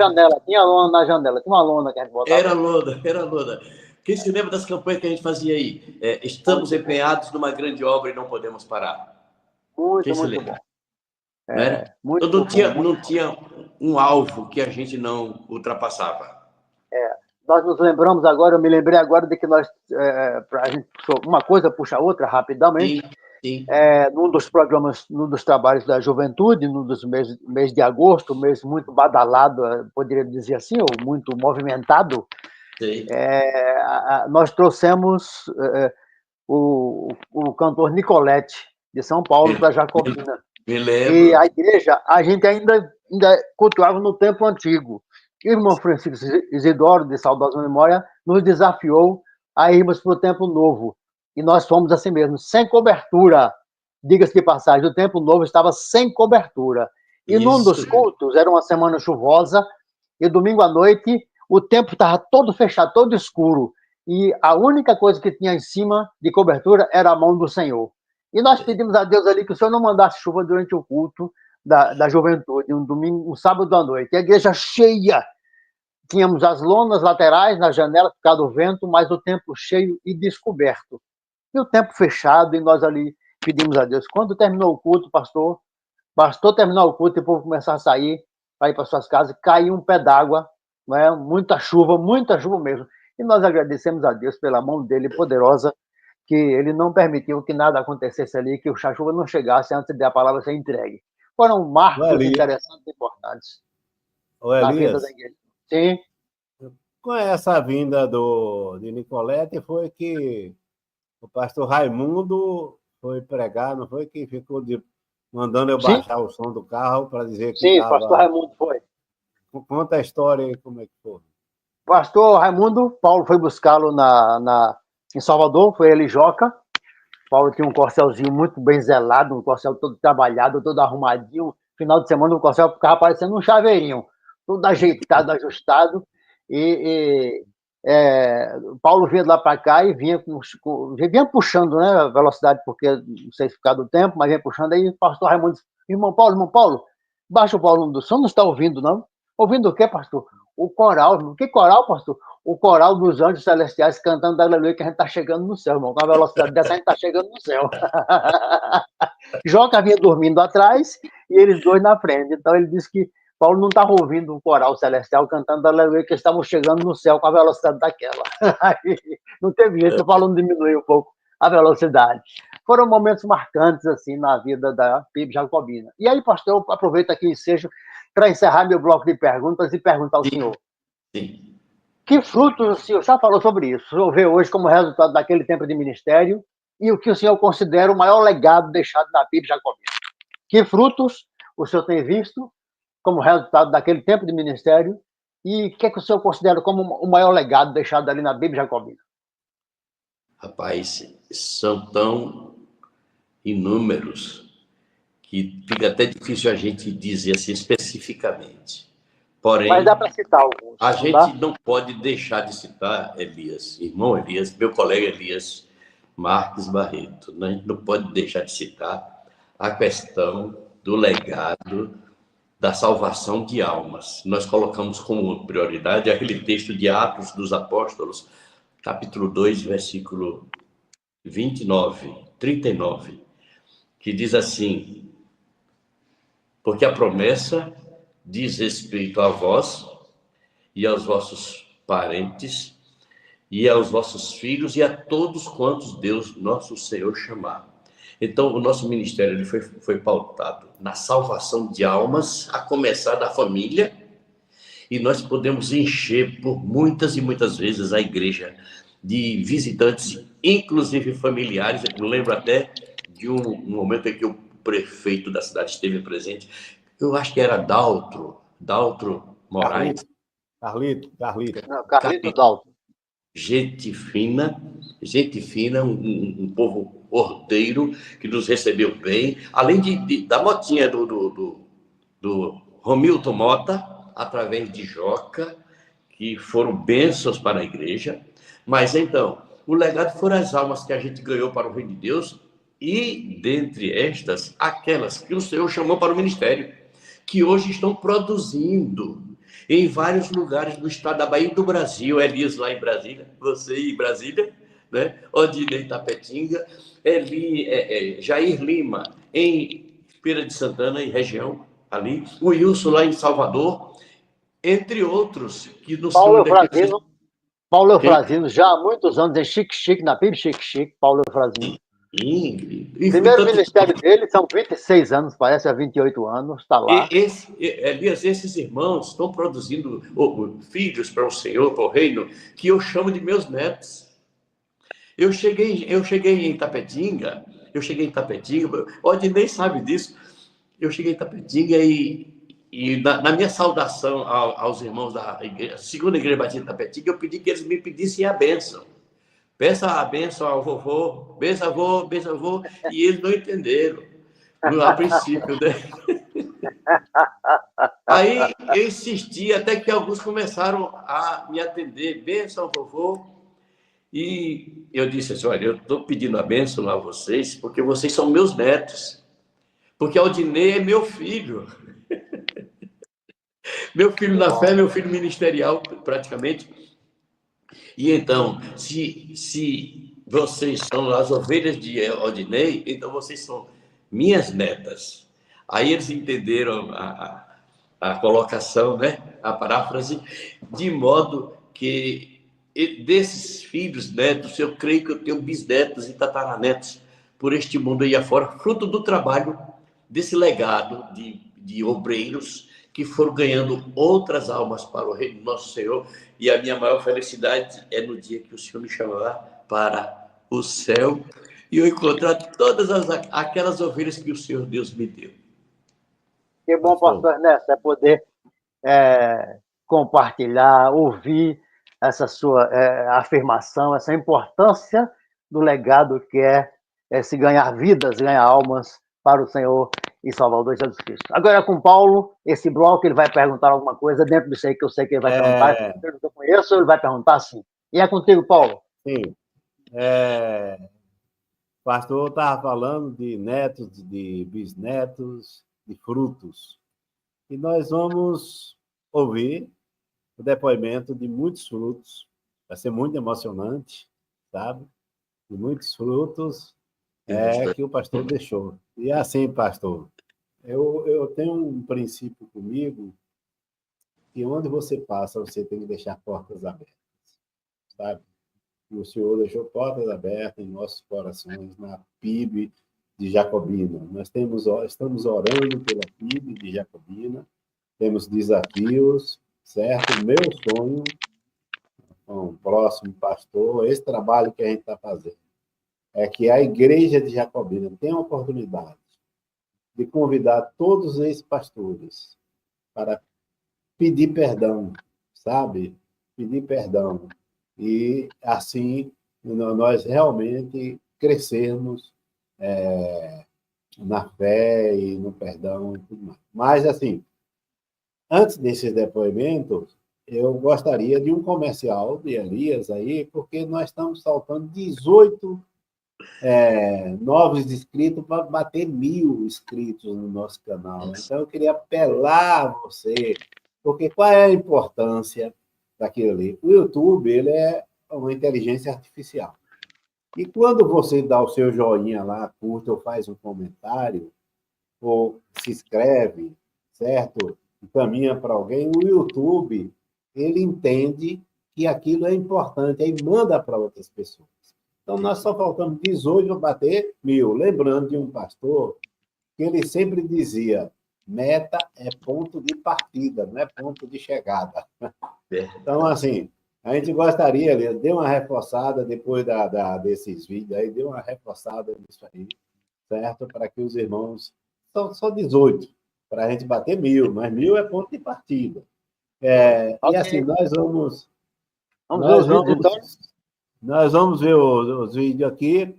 Tinha lona na janela, tinha uma lona que a gente botava. Era lona. Quem se lembra das campanhas que a gente fazia aí? Estamos empenhados numa grande obra e não podemos parar. Muito bom. Não tinha um alvo que a gente não ultrapassava. Nós nos lembramos agora, eu me lembrei agora de que nós, a gente uma coisa puxa a outra rapidamente. Sim. Num dos programas, num dos trabalhos da juventude, num dos mês de agosto, mês muito badalado, poderia dizer assim, ou muito movimentado, Sei. Nós trouxemos o cantor Nicolete, de São Paulo, para Jacobina. Me lembro. E a igreja, a gente ainda cultuava no tempo antigo. E o irmão Francisco Isidoro, de saudosa memória, nos desafiou a irmos para o Templo Novo. E nós fomos assim mesmo, sem cobertura. Diga-se de passagem, o Templo Novo estava sem cobertura. E num dos cultos, era uma semana chuvosa, e domingo à noite, o templo estava todo fechado, todo escuro. E a única coisa que tinha em cima de cobertura era a mão do Senhor. E nós pedimos a Deus ali que o Senhor não mandasse chuva durante o culto da juventude, um sábado à noite. E a igreja cheia. Tínhamos as lonas laterais na janela, por causa do vento, mas o templo cheio e descoberto. E o templo fechado, e nós ali pedimos a Deus. Quando terminou o culto, pastor terminou o culto e o povo começar a sair para ir para suas casas, caiu um pé d'água, né? Muita chuva mesmo. E nós agradecemos a Deus pela mão dele poderosa, que ele não permitiu que nada acontecesse ali, que a chuva não chegasse antes de a palavra ser entregue. Foram marcos interessantes e importantes na vida da igreja. Sim. Com essa vinda de Nicolete, foi que o pastor Raimundo foi pregar, não foi que ficou mandando eu baixar o som do carro para dizer que sim, pastor Raimundo foi. Conta a história aí, como é que foi. Pastor Raimundo, Paulo foi buscá-lo em Salvador, foi ele e Joca. Paulo tinha um corcelzinho muito bem zelado, um corcel todo trabalhado, todo arrumadinho. Final de semana o corcel ficava parecendo um chaveirinho, tudo ajeitado, ajustado. Paulo vinha de lá para cá e vinha puxando, né, a velocidade, porque não sei se ficar do tempo, mas vinha puxando. Aí o pastor Raimundo disse: irmão Paulo, baixa o volume do som, não está ouvindo, não? Ouvindo o quê, pastor? O coral. Que coral, pastor? O coral dos anjos celestiais cantando aleluia, que a gente está chegando no céu, irmão. Com a velocidade dessa, a gente está chegando no céu. Joca vinha dormindo atrás e eles dois na frente. Então ele disse que Paulo não estava ouvindo um coral celestial cantando aleluia, que eles estavam chegando no céu com a velocidade daquela. Não teve jeito, Paulo não diminuiu um pouco a velocidade. Foram momentos marcantes, assim, na vida da PIB Jacobina. E aí, pastor, eu aproveito aqui o ensejo para encerrar meu bloco de perguntas e perguntar ao senhor. Sim. Que frutos o senhor já falou sobre isso? O senhor vê hoje como resultado daquele tempo de ministério e o que o senhor considera o maior legado deixado na PIB Jacobina? Que frutos o senhor tem visto como resultado daquele tempo de ministério e o que é que o senhor considera como o maior legado deixado ali na Bíblia Jacobina? Rapaz, são tão inúmeros que fica até difícil a gente dizer assim especificamente. Porém, mas dá para citar alguns. A gente não pode deixar de citar Elias, irmão Elias, meu colega Elias Marques Barreto. A gente não pode deixar de citar a questão do legado da salvação de almas. Nós colocamos como prioridade aquele texto de Atos dos Apóstolos, capítulo 2, versículo 39, que diz assim: porque a promessa diz respeito a vós e aos vossos parentes e aos vossos filhos e a todos quantos Deus, nosso Senhor, chamar. Então, o nosso ministério ele foi pautado na salvação de almas, a começar da família, e nós podemos encher por muitas e muitas vezes a igreja de visitantes, inclusive familiares. Eu lembro até de um momento em que o prefeito da cidade esteve presente, eu acho que era Daltro Moraes. Carlito Daltro. Gente fina, um povo ordeiro que nos recebeu bem, além da motinha do Romilton Mota, através de Joca, que foram bênçãos para a igreja. Mas então, o legado foram as almas que a gente ganhou para o reino de Deus e, dentre estas, aquelas que o Senhor chamou para o ministério, que hoje estão produzindo em vários lugares do estado da Bahia e do Brasil. Elias lá em Brasília, você em Brasília, né? Odinei Tapetinga, Jair Lima em Feira de Santana e região ali, o Wilson lá em Salvador, entre outros que não são Paulo Eufrazino, já há muitos anos em Chique, na PIB Chique, Paulo Eufrazino. Ingrid. O primeiro ministério dele são 26 anos, parece, há 28 anos, está lá. Elias, esses irmãos estão produzindo filhos para o Senhor, para o reino, que eu chamo de meus netos. Eu cheguei em Itapetinga, o Odinei sabe disso. Eu cheguei em Itapetinga e na minha saudação aos irmãos da segunda igreja batista de Itapetinga, eu pedi que eles me pedissem a bênção. Peça a bênção ao vovô, benção avô, e eles não entenderam a princípio, né? Aí eu insisti até que alguns começaram a me atender, benção, vovô. E eu disse assim, olha, eu estou pedindo a bênção a vocês porque vocês são meus netos. Porque Aldinei é meu filho. Meu filho na fé, meu filho ministerial, praticamente. E então, se vocês são as ovelhas de Aldinei, então vocês são minhas netas. Aí eles entenderam a colocação, né? A paráfrase, de modo que desses filhos, netos, eu creio que eu tenho bisnetos e tataranetos por este mundo aí afora, fruto do trabalho desse legado de obreiros que foram ganhando outras almas para o reino do nosso Senhor. E a minha maior felicidade é no dia que o Senhor me chamará para o céu e eu encontrar todas aquelas ovelhas que o Senhor Deus me deu. Que bom, pastor Ernesto, é poder compartilhar, ouvir essa sua afirmação, essa importância do legado que é se ganhar vidas, ganhar almas para o Senhor e Salvador Jesus Cristo. Agora, com Paulo, esse bloco, ele vai perguntar alguma coisa dentro disso aí que eu sei que ele vai perguntar. Se eu conheço, ele vai perguntar sim. E é contigo, Paulo. Sim. O pastor estava falando de netos, de bisnetos, de frutos. E nós vamos ouvir o depoimento de muitos frutos. Vai ser muito emocionante, sabe? De muitos frutos que o pastor deixou. E assim, pastor, eu tenho um princípio comigo que onde você passa, você tem que deixar portas abertas, sabe? E o Senhor deixou portas abertas em nossos corações, na PIB de Jacobina. Nós estamos orando pela PIB de Jacobina, temos desafios, certo? Meu sonho, com o próximo pastor, esse trabalho que a gente está fazendo, é que a igreja de Jacobina tenha a oportunidade de convidar todos esses pastores para pedir perdão, sabe? Pedir perdão. E, assim, nós realmente crescermos na fé e no perdão e tudo mais. Mas, assim, antes desses depoimentos, eu gostaria de um comercial de Elias aí, porque nós estamos faltando 18 novos inscritos para bater 1000 inscritos no nosso canal. Então, eu queria apelar a você, porque qual é a importância daquilo ali? O YouTube, ele é uma inteligência artificial. E quando você dá o seu joinha lá, curta ou faz um comentário, ou se inscreve, certo? Encaminha para alguém, o YouTube, ele entende que aquilo é importante, aí manda para outras pessoas. Então, nós só faltamos 18 para bater 1000. Lembrando de um pastor que ele sempre dizia, meta é ponto de partida, não é ponto de chegada. Então, assim, a gente gostaria, dê uma reforçada depois desses vídeos aí, dê uma reforçada nisso aí, certo? Para que os irmãos... Só 18, para a gente bater 1000, mas 1000 é ponto de partida. Okay. E assim, nós vamos... Nós vamos ver os vídeos aqui.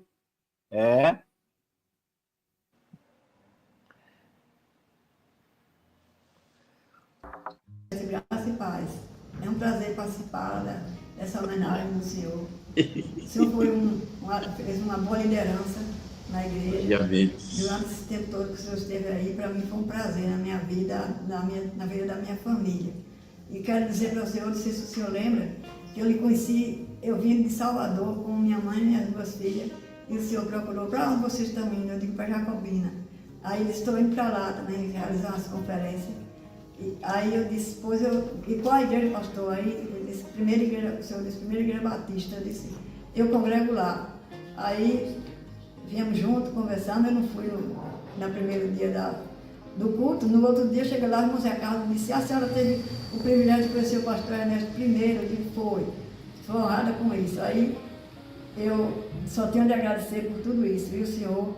Graça e paz. É um prazer participar dessa homenagem do Senhor. O Senhor fez uma boa liderança na igreja. Durante esse tempo todo que o Senhor esteve aí, para mim foi um prazer na minha vida, na vida da minha família. E quero dizer para o Senhor, não sei se o Senhor lembra, que eu lhe conheci, eu vim de Salvador com minha mãe e minhas duas filhas, e o Senhor procurou, para onde vocês estão indo? Eu digo, para Jacobina. Aí eles estão indo para lá também, realizar umas conferências. Aí eu disse, e qual a igreja, pastor? Aí ele disse, o senhor disse, primeira igreja batista. Eu disse, eu congrego lá. Aí viemos juntos, conversando. Eu não fui no primeiro dia do culto. No outro dia, cheguei lá, o irmão Zé Carlos disse: a senhora teve o privilégio de conhecer o pastor Ernesto primeiro? Eu disse: foi. Sou honrada com isso. Aí eu só tenho de agradecer por tudo isso, viu, senhor?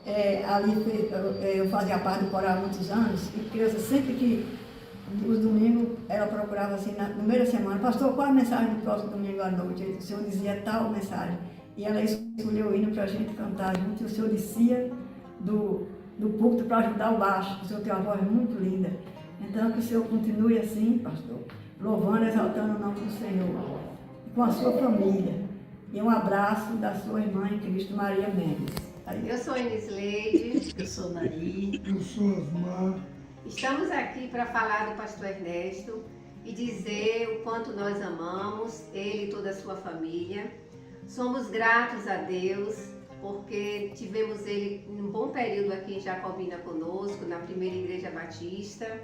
Eu fazia parte do coral há muitos anos, e criança, sempre que os domingos, ela procurava assim, no meio da semana: pastor, qual a mensagem do próximo domingo à noite? O senhor dizia tal mensagem. E ela escolheu o hino para a gente cantar junto, e o senhor descia do púlpito para ajudar o baixo. O senhor tem uma voz muito linda. Então, que o senhor continue assim, pastor, louvando, exaltando o nome do Senhor, com a sua família. E um abraço da sua irmã em Cristo, Maria Mendes. Eu sou Inês Leide. Eu sou Naí. Eu sou Osmar. Estamos aqui para falar do pastor Ernesto e dizer o quanto nós amamos ele e toda a sua família. Somos gratos a Deus porque tivemos ele um bom período aqui em Jacobina conosco, na primeira igreja batista,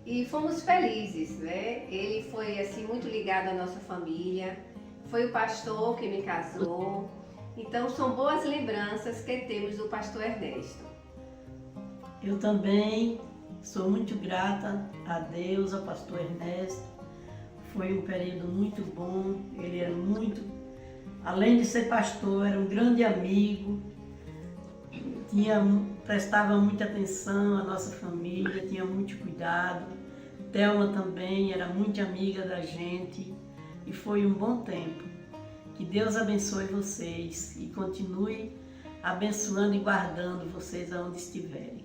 e fomos felizes, né? Ele foi assim muito ligado à nossa família, foi o pastor que me casou, então são boas lembranças que temos do pastor Ernesto. Eu também sou muito grata a Deus, ao pastor Ernesto. Foi um período muito bom, ele era muito, além de ser pastor, era um grande amigo, prestava muita atenção à nossa família, tinha muito cuidado. Thelma também era muito amiga da gente e foi um bom tempo. Que Deus abençoe vocês e continue abençoando e guardando vocês aonde estiverem.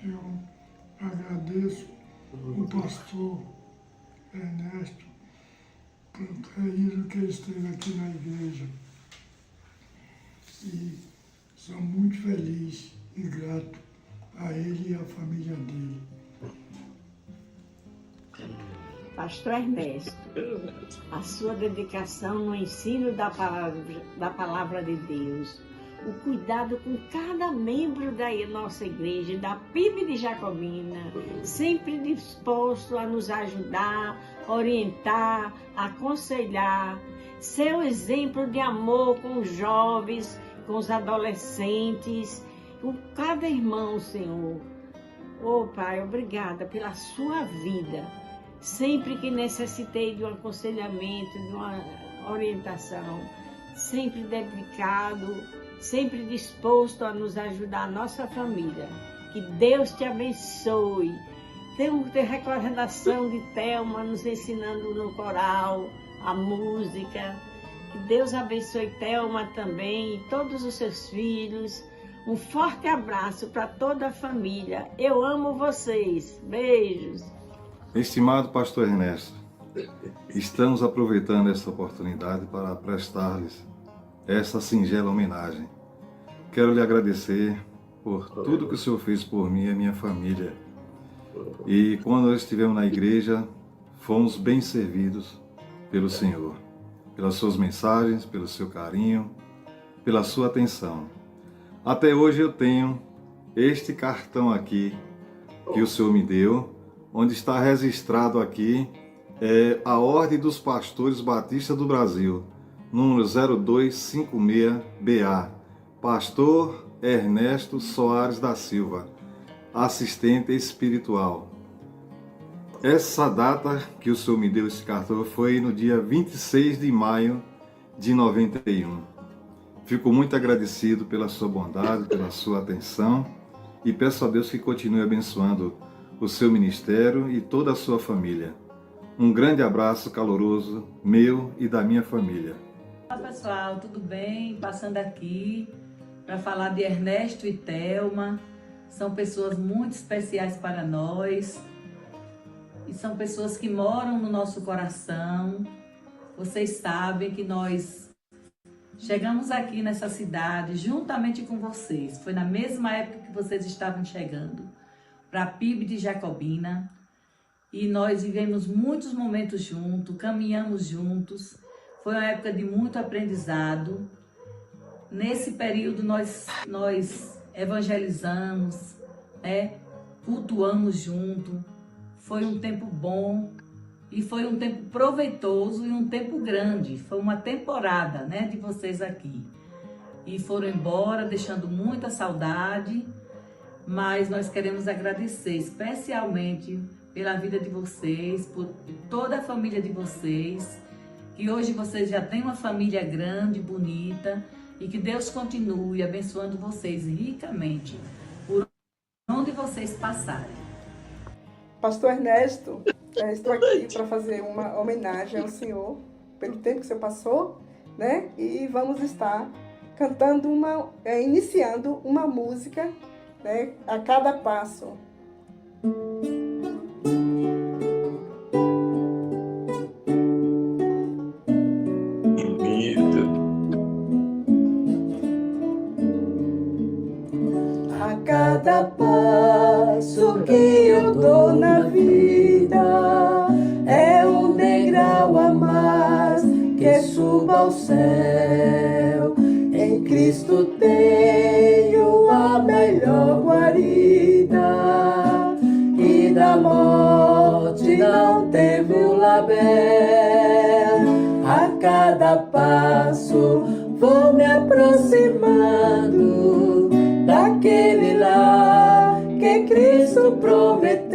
Eu agradeço o pastor Ernesto pelo período que ele esteve aqui na igreja. E sou muito feliz e grato a ele e à família dele. Pastor Ernesto, a sua dedicação no ensino da palavra de Deus, o cuidado com cada membro da nossa igreja, da PIB de Jacobina, sempre disposto a nos ajudar, orientar, aconselhar, seu exemplo de amor com os jovens, com os adolescentes, com cada irmão, Senhor. Oh, Pai, obrigada pela sua vida. Sempre que necessitei de um aconselhamento, de uma orientação, sempre dedicado, sempre disposto a nos ajudar, a nossa família. Que Deus te abençoe. Tem recordação de Thelma nos ensinando no coral, a música. Que Deus abençoe Thelma também e todos os seus filhos. Um forte abraço para toda a família. Eu amo vocês. Beijos. Estimado pastor Ernesto, estamos aproveitando esta oportunidade para prestar-lhes essa singela homenagem. Quero lhe agradecer por tudo que o senhor fez por mim e a minha família. E quando nós estivemos na igreja, fomos bem servidos pelo Senhor, pelas suas mensagens, pelo seu carinho, pela sua atenção. Até hoje eu tenho este cartão aqui que o Senhor me deu, onde está registrado aqui a Ordem dos Pastores Batistas do Brasil, número 0256BA, Pastor Ernesto Soares da Silva, assistente espiritual. Essa data que o Senhor me deu esse cartão foi no dia 26 de maio de 91. Fico muito agradecido pela sua bondade, pela sua atenção e peço a Deus que continue abençoando o seu ministério e toda a sua família. Um grande abraço caloroso meu e da minha família. Olá pessoal, tudo bem? Passando aqui para falar de Ernesto e Thelma. São pessoas muito especiais para nós e são pessoas que moram no nosso coração. Vocês sabem que nós chegamos aqui nessa cidade juntamente com vocês. Foi na mesma época que vocês estavam chegando para a PIB de Jacobina, e nós vivemos muitos momentos juntos, caminhamos juntos. Foi uma época de muito aprendizado. Nesse período nós evangelizamos, cultuamos junto. Foi um tempo bom e foi um tempo proveitoso e um tempo grande. Foi uma temporada de vocês aqui. e foram embora, deixando muita saudade, mas nós queremos agradecer especialmente pela vida de vocês, por toda a família de vocês, que hoje vocês já têm uma família grande, bonita, e que Deus continue abençoando vocês ricamente por onde vocês passarem. Pastor Ernesto, estou aqui para fazer uma homenagem ao senhor, pelo tempo que o senhor passou, né? E vamos estar cantando iniciando uma música, né? A cada passo. A cada passo que eu dou na vida é um degrau a mais que suba ao céu. Em Cristo tenho a melhor guarida e da morte não temo label. A cada passo vou me aproximando daquele lar que Cristo prometeu.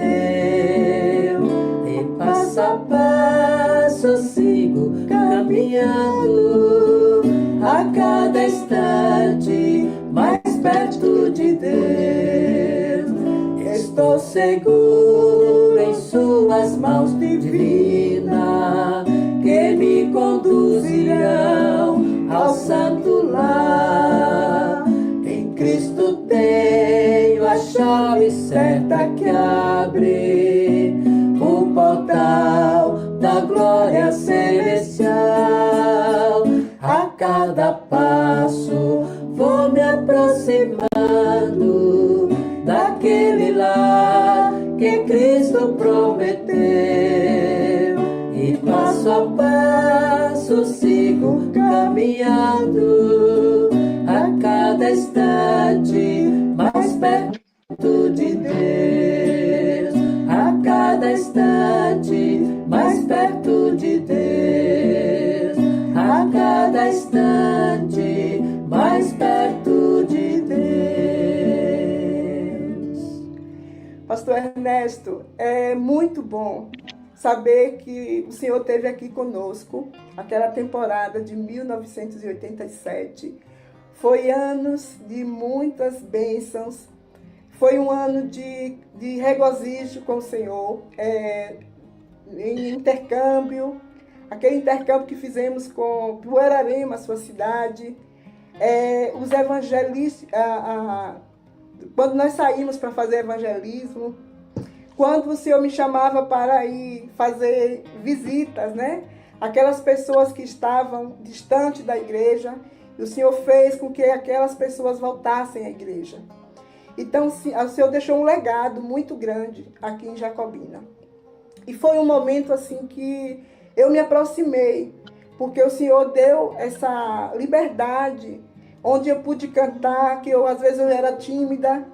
E passo a passo sigo caminhando, a cada instante mais perto de Deus. Estou seguro em suas mãos divinas, que me conduzirão ao santo lar. Em Cristo tenho a chave certa que abre o portal da glória celestial. A cada passo vou me aproximando daquele lar que Cristo prometeu. E passo a passo sigo caminhando, a cada instante mais perto de Deus. A cada instante mais perto de Deus. A cada instante mais perto de Deus. Pastor Ernesto, é muito bom saber que o senhor esteve aqui conosco aquela temporada de 1987. Foi anos de muitas bênçãos, foi um ano de regozijo com o Senhor, em intercâmbio, aquele intercâmbio que fizemos com Buerarema, sua cidade, os evangelistas, quando nós saímos para fazer evangelismo, quando o Senhor me chamava para ir fazer visitas, né? Aquelas pessoas que estavam distante da igreja, e o Senhor fez com que aquelas pessoas voltassem à igreja. Então, o Senhor deixou um legado muito grande aqui em Jacobina. E foi um momento assim que eu me aproximei, porque o Senhor deu essa liberdade, onde eu pude cantar, que às vezes eu era tímida,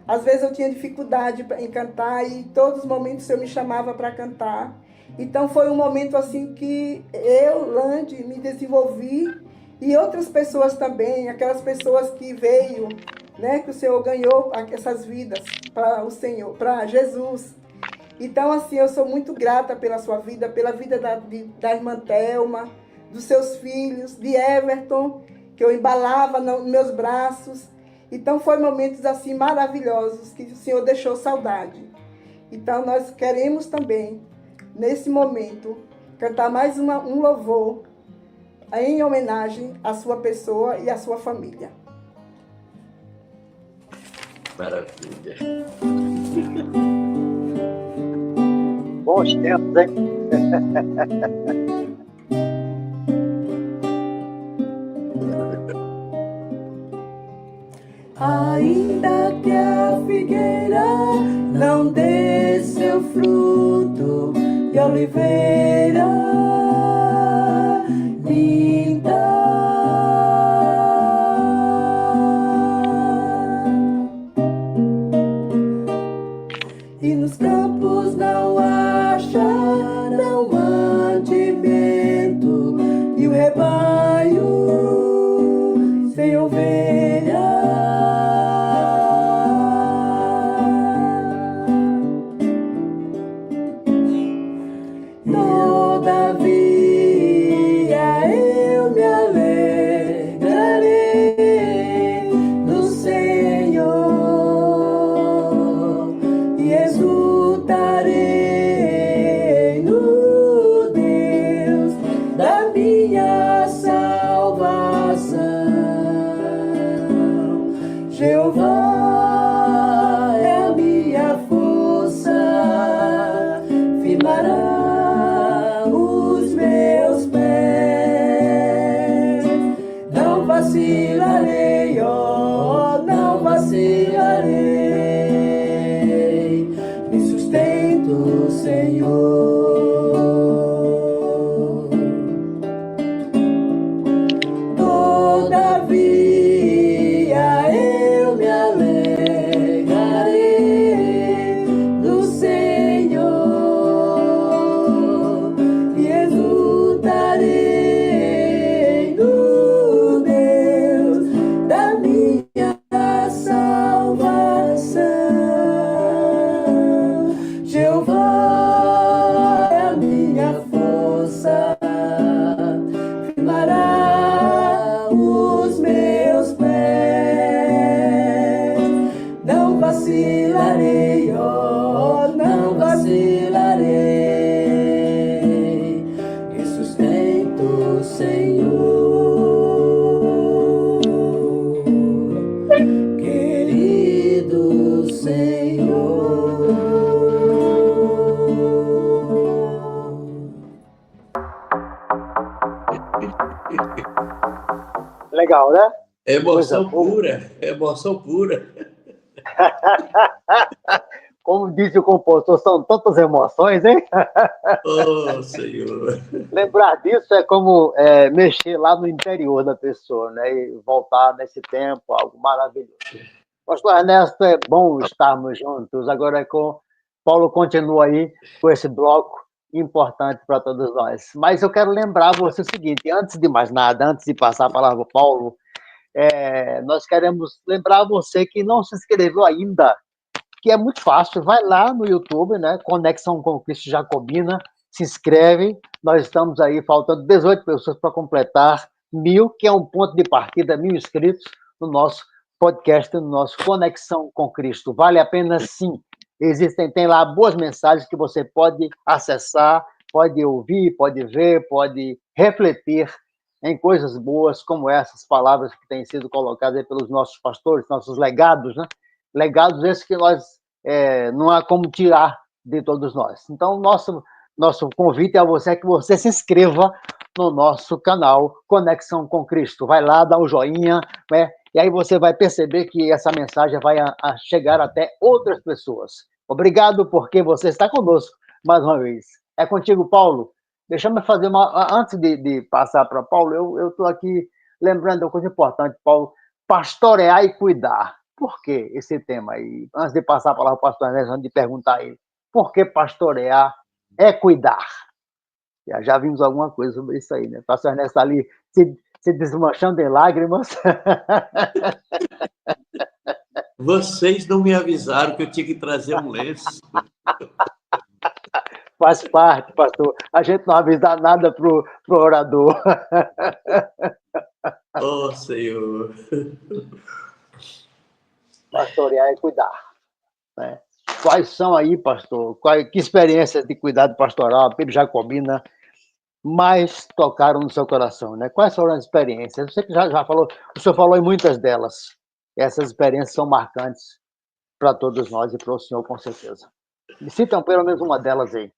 às vezes eu tinha dificuldade em cantar, e em todos os momentos o Senhor me chamava para cantar. Então foi um momento assim que eu, Lande, me desenvolvi, e outras pessoas também, aquelas pessoas que veio, né, que o Senhor ganhou essas vidas para o Senhor, para Jesus. Então, assim, eu sou muito grata pela sua vida, pela vida da irmã Thelma, dos seus filhos, de Everton, que eu embalava nos meus braços. Então, foram momentos, assim, maravilhosos, que o Senhor deixou saudade. Então, nós queremos também, nesse momento, cantar mais um louvor em homenagem à sua pessoa e à sua família. Maravilha. Bons tempos, hein? Ainda que a figueira não dê seu fruto e a oliveira linda, e nos campos não acha, não mantimento, e o rebanho sem ovelha Todavia eu me alegrarei no Senhor e exultarei no Deus da minha salvação. Jeová é a minha força, firmará os meus pés. Não vacilarei, ó, não vacilarei. Me sustento, Senhor. Todavia eu me alegrarei no Senhor e exultarei no Deus da minha salvação. Jeová é a minha força, firmará os meus pés. Não vacilarei, ó, não vacilarei. Me sustento, Senhor, querido Senhor. Legal, né? Emoção pura, emoção pura. Como disse o compositor, são tantas emoções, hein? Oh, Senhor. Lembrar disso é como mexer lá no interior da pessoa, né? E voltar nesse tempo, algo maravilhoso. Pastor Ernesto, é bom estarmos juntos. Agora, Paulo continua aí com esse bloco importante para todos nós. Mas eu quero lembrar você o seguinte, antes de mais nada, antes de passar a palavra para o Paulo, nós queremos lembrar você que não se inscreveu ainda, que é muito fácil, vai lá no YouTube, né? Conexão com Cristo Jacobina, se inscreve, nós estamos aí faltando 18 pessoas para completar 1000, que é um ponto de partida, 1000 inscritos no nosso podcast, no nosso Conexão com Cristo. Vale a pena sim. Tem lá boas mensagens que você pode acessar, pode ouvir, pode ver, pode refletir em coisas boas como essas palavras que têm sido colocadas aí pelos nossos pastores, nossos legados, né? Legados esses que nós não há como tirar de todos nós. Então, nosso convite a você é que você se inscreva no nosso canal Conexão com Cristo. Vai lá, dá um joinha, né? E aí você vai perceber que essa mensagem vai chegar até outras pessoas. Obrigado porque você está conosco mais uma vez. É contigo, Paulo. Deixa-me fazer antes de passar para Paulo, eu estou aqui lembrando de uma coisa importante, Paulo. Pastorear e cuidar. Por que esse tema aí? Antes de passar a palavra para o pastor Ernesto, antes de perguntar a ele. Por que pastorear é cuidar? Já vimos alguma coisa sobre isso aí, né? O pastor Ernesto está ali se desmanchando em lágrimas. Vocês não me avisaram que eu tinha que trazer um lenço. Faz parte, pastor. A gente não avisa nada pro orador. Oh, Senhor. Pastorear é cuidar, né? Quais são aí, pastor? Que experiências de cuidado pastoral, a Bíblia Jacobina, mais tocaram no seu coração, né? Quais foram as experiências? Você que já falou, o senhor falou em muitas delas. Essas experiências são marcantes para todos nós e para o senhor, com certeza. Me citam pelo menos uma delas aí.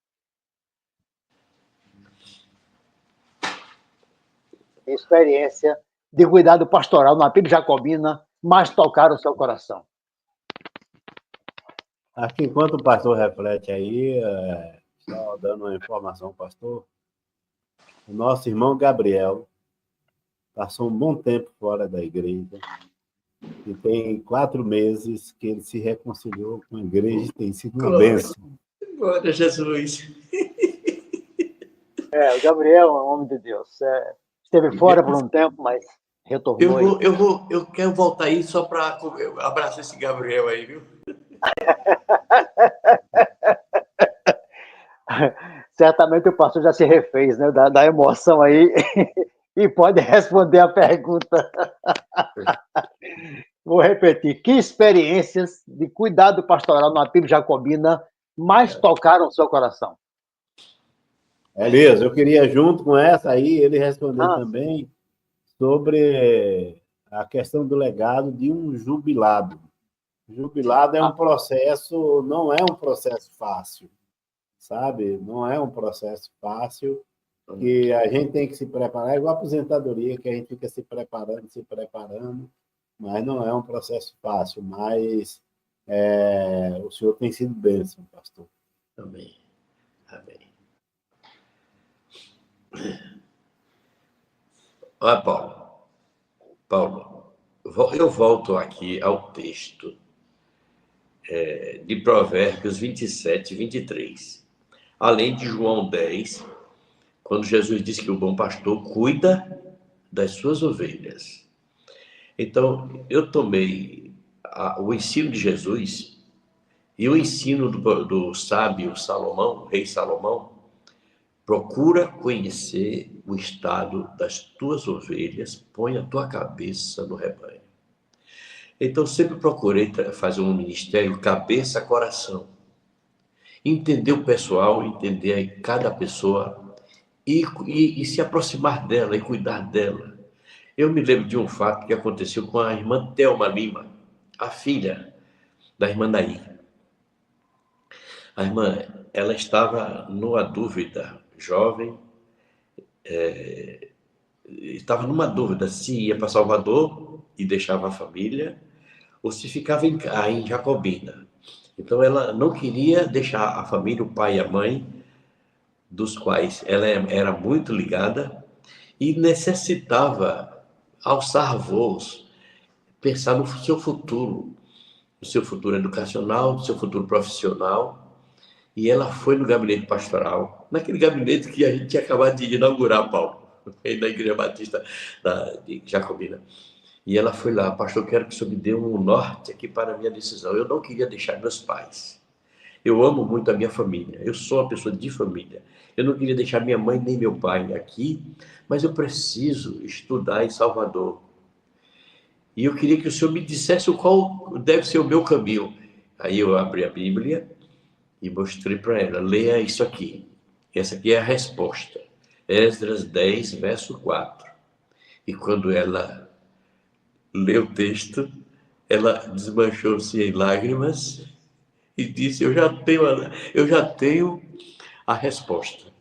Experiência de cuidado pastoral na Bíblia Jacobina mais tocaram o seu coração. Acho que enquanto o pastor reflete aí, só dando uma informação, pastor, o nosso irmão Gabriel passou um bom tempo fora da igreja e tem 4 meses que ele se reconciliou com a igreja e tem sido uma bênção. Glória a Jesus. O Gabriel é um homem de Deus. Esteve fora por um tempo, mas retornou. Eu quero voltar aí só para abraçar esse Gabriel aí, viu? Certamente o pastor já se refez, né, da emoção aí, e pode responder a pergunta. Vou repetir. Que experiências de cuidado pastoral na tribo jacobina mais tocaram o seu coração? Elias, eu queria, junto com essa aí, ele responder também sobre a questão do legado de um jubilado. Jubilado é um processo, não é um processo fácil, sabe? Não é um processo fácil, que a gente tem que se preparar, é igual a aposentadoria, que a gente fica se preparando, mas não é um processo fácil, mas o senhor tem sido bênção, pastor. Amém. Amém. Olha, Paulo, eu volto aqui ao texto de Provérbios 27 e 23. Além de João 10, quando Jesus disse que o bom pastor cuida das suas ovelhas. Então, eu tomei o ensino de Jesus e o ensino do sábio Salomão, rei Salomão. Procura conhecer o estado das tuas ovelhas, põe a tua cabeça no rebanho. Então, sempre procurei fazer um ministério cabeça-coração. Entender o pessoal, entender cada pessoa e se aproximar dela e cuidar dela. Eu me lembro de um fato que aconteceu com a irmã Thelma Lima, a filha da irmã Naí. A irmã, ela estava numa dúvida, jovem, estava numa dúvida se ia para Salvador e deixava a família ou se ficava em Jacobina. Então, ela não queria deixar a família, o pai e a mãe, dos quais ela era muito ligada, e necessitava alçar voos, pensar no seu futuro educacional, no seu futuro profissional. E ela foi no gabinete pastoral, naquele gabinete que a gente tinha acabado de inaugurar, Paulo, da Igreja Batista de Jacobina. E ela foi lá: pastor, quero que o senhor me dê um norte aqui para a minha decisão. Eu não queria deixar meus pais. Eu amo muito a minha família. Eu sou uma pessoa de família. Eu não queria deixar minha mãe nem meu pai aqui, mas eu preciso estudar em Salvador. E eu queria que o senhor me dissesse qual deve ser o meu caminho. Aí eu abri a Bíblia e mostrei para ela: leia isso aqui. Essa aqui é a resposta. Esdras 10, verso 4. E quando ela leu o texto, ela desmanchou-se em lágrimas e disse: eu já tenho a resposta.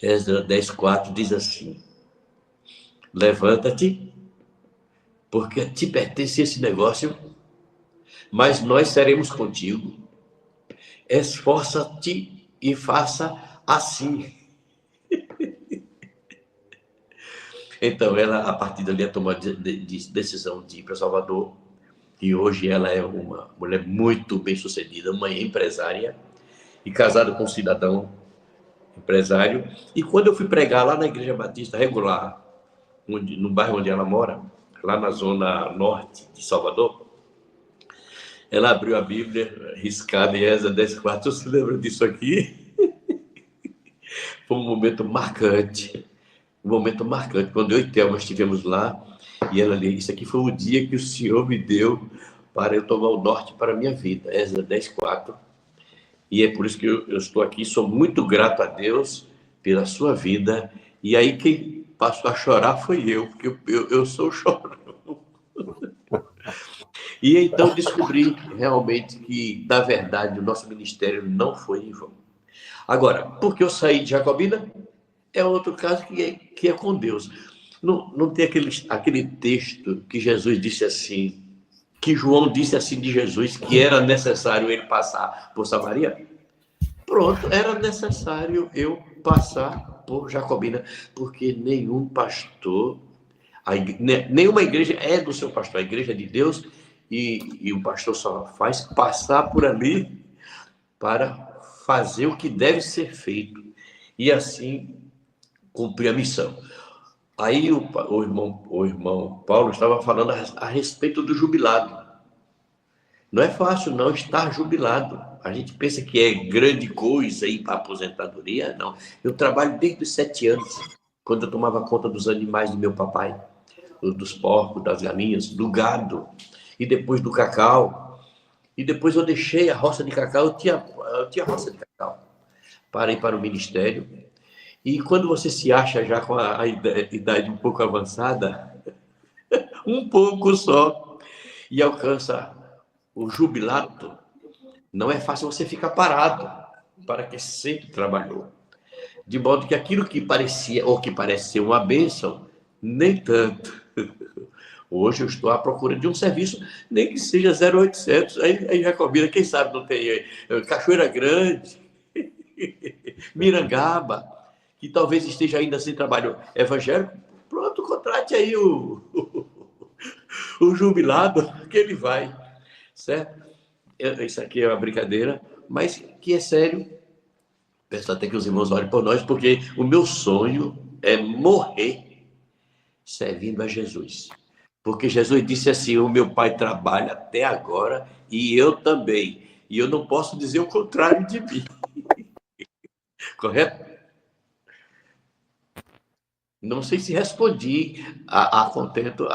Esdras 10, 4 diz assim: levanta-te, porque te pertence esse negócio, mas nós seremos contigo. Esforça-te e faça assim. Então, ela, a partir dali, tomou a decisão de ir para Salvador. E hoje ela é uma mulher muito bem-sucedida, uma empresária, e casada com um cidadão empresário. E quando eu fui pregar lá na Igreja Batista Regular, no bairro onde ela mora, lá na zona norte de Salvador, ela abriu a Bíblia, riscada em Esdras 10:4. Você lembra disso aqui? Foi um momento marcante. Quando eu e Thelma estivemos lá, e ela disse: isso aqui foi o dia que o Senhor me deu para eu tomar o norte para a minha vida. Esdras 10:4. E é por isso que eu estou aqui. Sou muito grato a Deus pela sua vida. E aí quem passou a chorar foi eu, porque eu sou chorão. E então descobri realmente que, na verdade, o nosso ministério não foi em vão. Agora, porque eu saí de Jacobina, é outro caso que é com Deus. Não tem aquele texto que Jesus disse assim, que João disse assim de Jesus, que era necessário ele passar por Samaria? Pronto, era necessário eu passar por Jacobina, porque nenhum pastor, nenhuma igreja é do seu pastor, a igreja é de Deus, e o pastor só faz passar por ali para fazer o que deve ser feito e assim cumprir a missão. Aí o irmão Paulo estava falando a respeito do jubilado. Não é fácil, não, estar jubilado. A gente pensa que é grande coisa ir para a aposentadoria, não. Eu trabalho desde os 7 anos, quando eu tomava conta dos animais do meu papai, dos porcos, das galinhas, do gado, e depois do cacau. E depois eu deixei a roça de cacau, eu tinha roça de cacau, para ir para o ministério. E quando você se acha já com a idade um pouco avançada, um pouco só, e alcança o jubilado, não é fácil você ficar parado, para que sempre trabalhou. De modo que aquilo que parecia, ou que parece ser uma bênção, nem tanto. Hoje eu estou à procura de um serviço, nem que seja 0800, aí já combina, quem sabe não tem Cachoeira Grande, Mirangaba, que talvez esteja ainda sem trabalho evangélico. Pronto, contrate aí o jubilado, que ele vai, certo? Isso aqui é uma brincadeira, mas que é sério. Peço até que os irmãos orem por nós, porque o meu sonho é morrer servindo a Jesus. Porque Jesus disse assim, o meu pai trabalha até agora e eu também. E eu não posso dizer o contrário de mim. Correto? Não sei se respondi a contento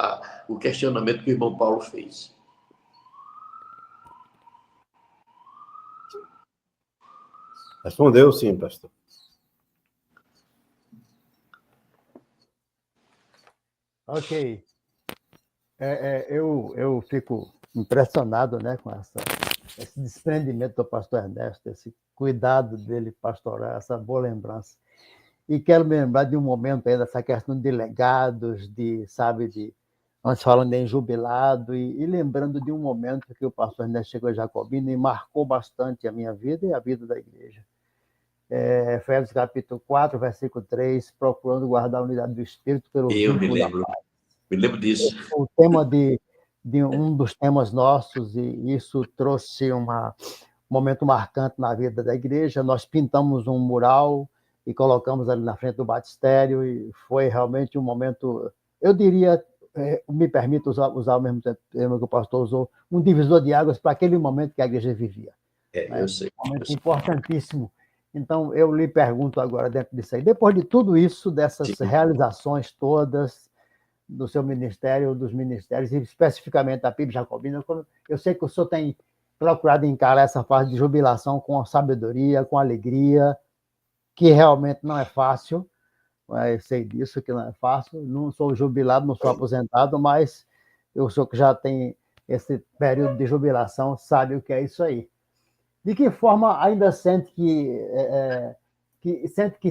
o questionamento que o irmão Paulo fez. Respondeu sim, pastor. Ok. Eu fico impressionado, né, com esse desprendimento do pastor Ernesto, esse cuidado dele pastorar, essa boa lembrança. E quero me lembrar de um momento aí dessa questão de legados, antes falando em jubilado, e lembrando de um momento que o pastor Ernesto chegou a Jacobina e marcou bastante a minha vida e a vida da igreja. Efésios capítulo 4, versículo 3, procurando guardar a unidade do Espírito pelo vínculo da paz. Me lembro disso. O tema de um dos temas nossos, e isso trouxe um momento marcante na vida da igreja. Nós pintamos um mural e colocamos ali na frente do batistério, e foi realmente um momento, eu diria, me permito usar o mesmo termo que o pastor usou, um divisor de águas para aquele momento que a igreja vivia. Eu sei. Um momento importantíssimo. Então, eu lhe pergunto agora, dentro disso aí, depois de tudo isso, dessas realizações todas do seu ministério, dos ministérios, e especificamente da PIB Jacobina, eu sei que o senhor tem procurado encarar essa fase de jubilação com sabedoria, com alegria, que realmente não é fácil, mas sei disso, que não é fácil. Não sou jubilado, não sou aposentado, mas eu sou que já tem esse período de jubilação, sabe o que é isso aí. De que forma ainda sente que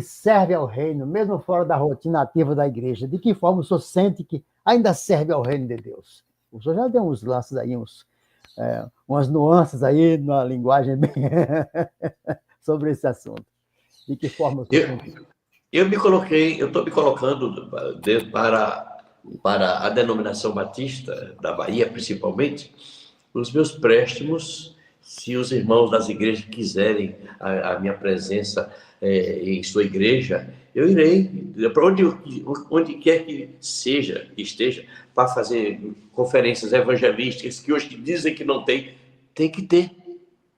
serve ao reino, mesmo fora da rotina ativa da igreja? De que forma o senhor sente que ainda serve ao reino de Deus? O senhor já deu uns lances aí, umas nuances aí na linguagem bem sobre esse assunto. De que forma o senhor sente? Eu estou me colocando para a denominação batista da Bahia, principalmente, os meus préstimos. Se os irmãos das igrejas quiserem a minha presença em sua igreja, eu irei, para onde quer que esteja, para fazer conferências evangelísticas, que hoje dizem que não tem que ter,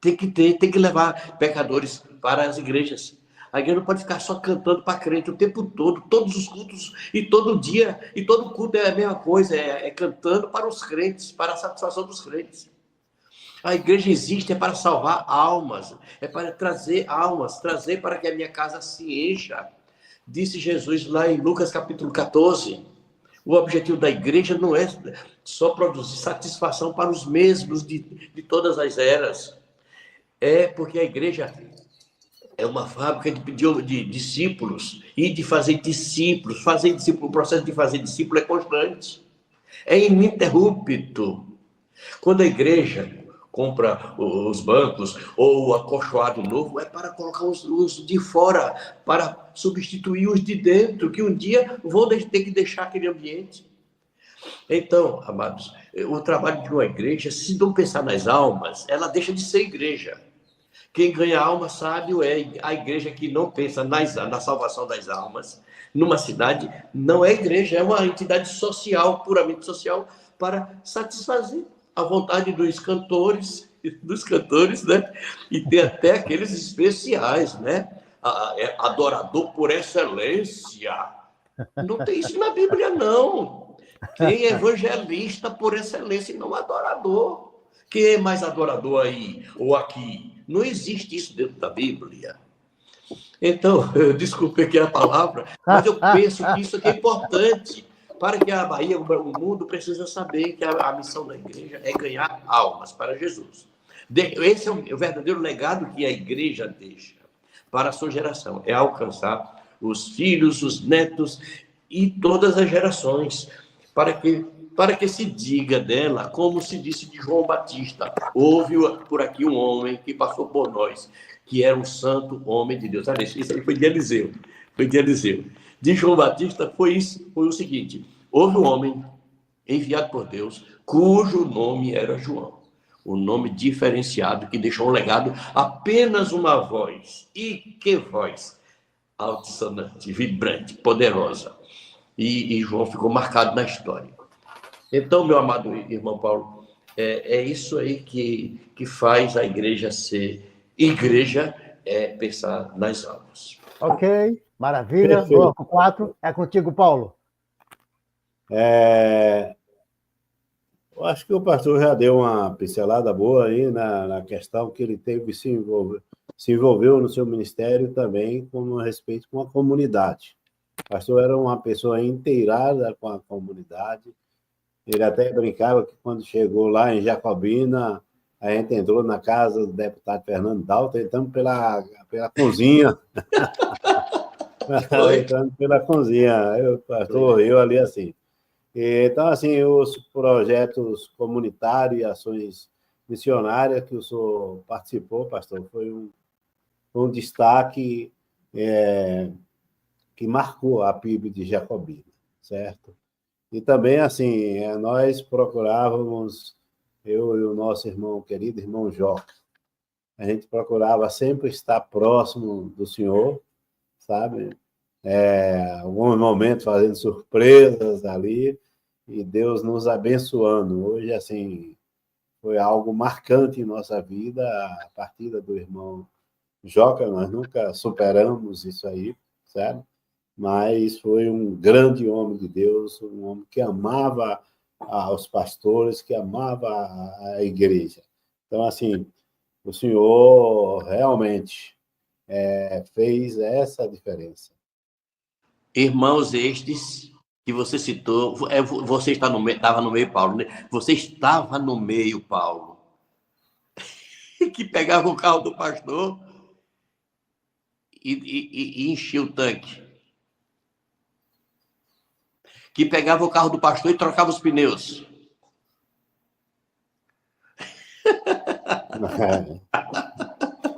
tem que levar pecadores para as igrejas. A igreja não pode ficar só cantando para crente o tempo todo, todos os cultos, e todo dia, e todo culto é a mesma coisa, é cantando para os crentes, para a satisfação dos crentes. A igreja existe para salvar almas, é para trazer almas, trazer para que a minha casa se encha. Disse Jesus lá em Lucas capítulo 14, o objetivo da igreja não é só produzir satisfação para os mesmos de todas as eras. É porque a igreja é uma fábrica de discípulos, e de fazer discípulos. O processo de fazer discípulo é constante, é ininterrupto. Quando a igreja compra os bancos ou o acolchoado novo, é para colocar os de fora, para substituir os de dentro, que um dia vão ter que deixar aquele ambiente. Então, amados, o trabalho de uma igreja, se não pensar nas almas, ela deixa de ser igreja. Quem ganha alma sábio é a igreja que não pensa na salvação das almas. Numa cidade, não é igreja, é uma entidade social, puramente social, para satisfazer à vontade dos cantores, né? E tem até aqueles especiais, né? Adorador por excelência. Não tem isso na Bíblia, não. Tem evangelista por excelência e não adorador. Quem é mais adorador aí ou aqui? Não existe isso dentro da Bíblia. Então, desculpe aqui a palavra, mas eu penso que isso aqui é importante para que a Bahia, o mundo, precisa saber que a missão da igreja é ganhar almas para Jesus. Esse é o verdadeiro legado que a igreja deixa para a sua geração, é alcançar os filhos, os netos e todas as gerações, para que se diga dela, como se disse de João Batista, houve por aqui um homem que passou por nós, que era um santo homem de Deus. Olha, isso aí foi de Eliseu. De João Batista foi o seguinte: houve um homem enviado por Deus, cujo nome era João. Um nome diferenciado, que deixou um legado, apenas uma voz. E que voz! Altissonante, vibrante, poderosa. E João ficou marcado na história. Então, meu amado irmão Paulo, é isso aí que faz a igreja ser igreja, é pensar nas almas. Ok, maravilha. Bloco 4, é contigo, Paulo. Eu acho que o pastor já deu uma pincelada boa aí na questão que ele teve se envolveu no seu ministério também com respeito com a comunidade. O pastor era uma pessoa inteirada com a comunidade. Ele até brincava que quando chegou lá em Jacobina, a gente entrou na casa do deputado Fernando Dalton, entramos pela cozinha. Entrando pela cozinha. O pastor riu ali assim. Então, assim, os projetos comunitários e ações missionárias que o senhor participou, pastor, foi um destaque que marcou a PIB de Jacobina, certo? E também, assim, nós procurávamos, eu e o nosso irmão querido, irmão Joca, a gente procurava sempre estar próximo do senhor, sabe? Alguns momentos fazendo surpresas ali, e Deus nos abençoando. Hoje, assim, foi algo marcante em nossa vida, a partida do irmão Joca, nós nunca superamos isso aí, certo? Mas foi um grande homem de Deus, um homem que amava os pastores, que amava a igreja. Então, assim, o senhor realmente fez essa diferença. Irmãos estes que você citou, você estava no meio, Paulo, né? Você estava no meio, Paulo, que pegava o carro do pastor e enchia o tanque. Que pegava o carro do pastor e trocava os pneus.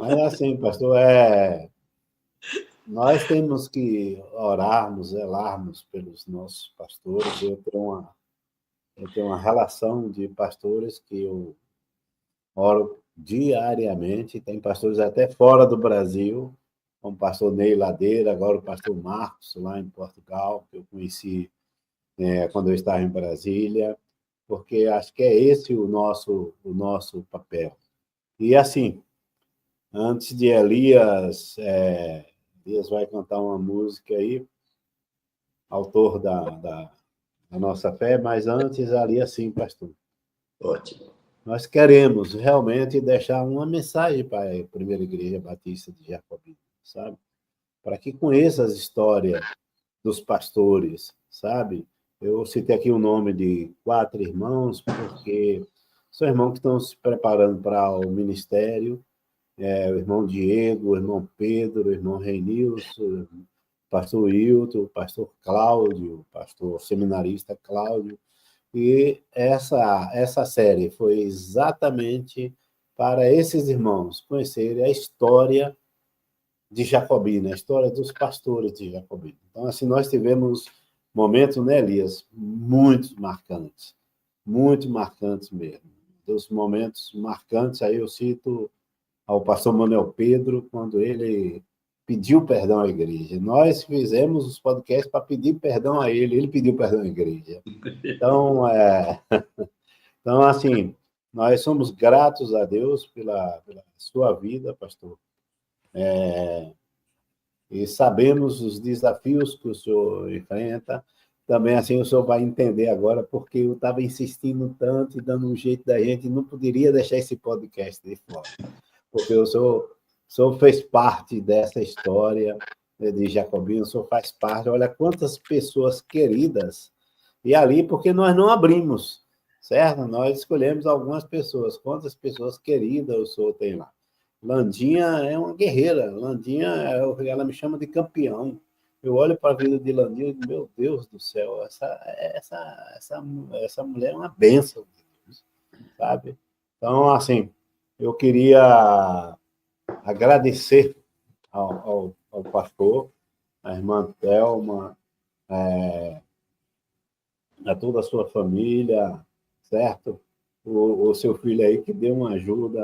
Mas assim, pastor, nós temos que orarmos, zelarmos pelos nossos pastores. Eu tenho uma relação de pastores que eu oro diariamente. Tem pastores até fora do Brasil, como o pastor Ney Ladeira, agora o pastor Marcos, lá em Portugal, que eu conheci quando eu estava em Brasília, porque acho que é esse o nosso papel. E assim, antes de Elias vai cantar uma música aí, autor da nossa fé, mas antes ali assim, pastor. Ótimo. Nós queremos realmente deixar uma mensagem para a Primeira Igreja Batista de Jacobina, sabe? Para que conheça as histórias dos pastores, sabe? Eu citei aqui o nome de 4 irmãos, porque são irmãos que estão se preparando para o ministério. O irmão Diego, o irmão Pedro, o irmão Reinilson, o pastor Hilton, o pastor Cláudio, o pastor seminarista Cláudio. E essa série foi exatamente para esses irmãos conhecerem a história de Jacobina, a história dos pastores de Jacobina. Então, assim, nós tivemos momentos, né, Elias, muito marcantes mesmo. Dos momentos marcantes, aí eu cito ao pastor Manuel Pedro, quando ele pediu perdão à igreja. Nós fizemos os podcasts para pedir perdão a ele pediu perdão à igreja. Então, assim, Nós somos gratos a Deus pela sua vida, pastor. E sabemos os desafios que o senhor enfrenta. Também, assim, o senhor vai entender agora porque eu estava insistindo tanto e dando um jeito da gente, não poderia deixar esse podcast de fora. Porque o senhor fez parte dessa história de Jacobina, o senhor faz parte. Olha quantas pessoas queridas. E ali, porque nós não abrimos, certo? Nós escolhemos algumas pessoas. Quantas pessoas queridas o senhor tem lá? Landinha é uma guerreira. Landinha, ela me chama de campeão. Eu olho para a vida de Landinha e digo, meu Deus do céu, essa mulher é uma bênção de Deus, sabe? Então, assim, eu queria agradecer ao pastor, à irmã Thelma, a toda a sua família, certo? O seu filho aí que deu uma ajuda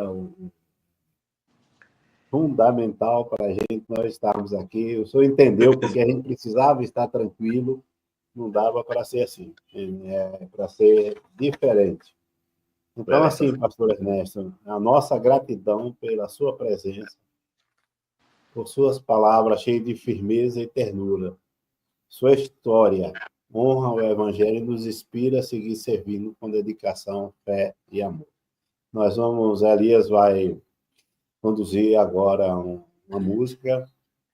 fundamental para a gente, nós estarmos aqui. O senhor entendeu porque a gente precisava estar tranquilo, não dava para ser assim, para ser diferente. Então, assim, pastor Ernesto, a nossa gratidão pela sua presença, por suas palavras cheias de firmeza e ternura. Sua história honra o Evangelho e nos inspira a seguir servindo com dedicação, fé e amor. Elias vai conduzir agora uma música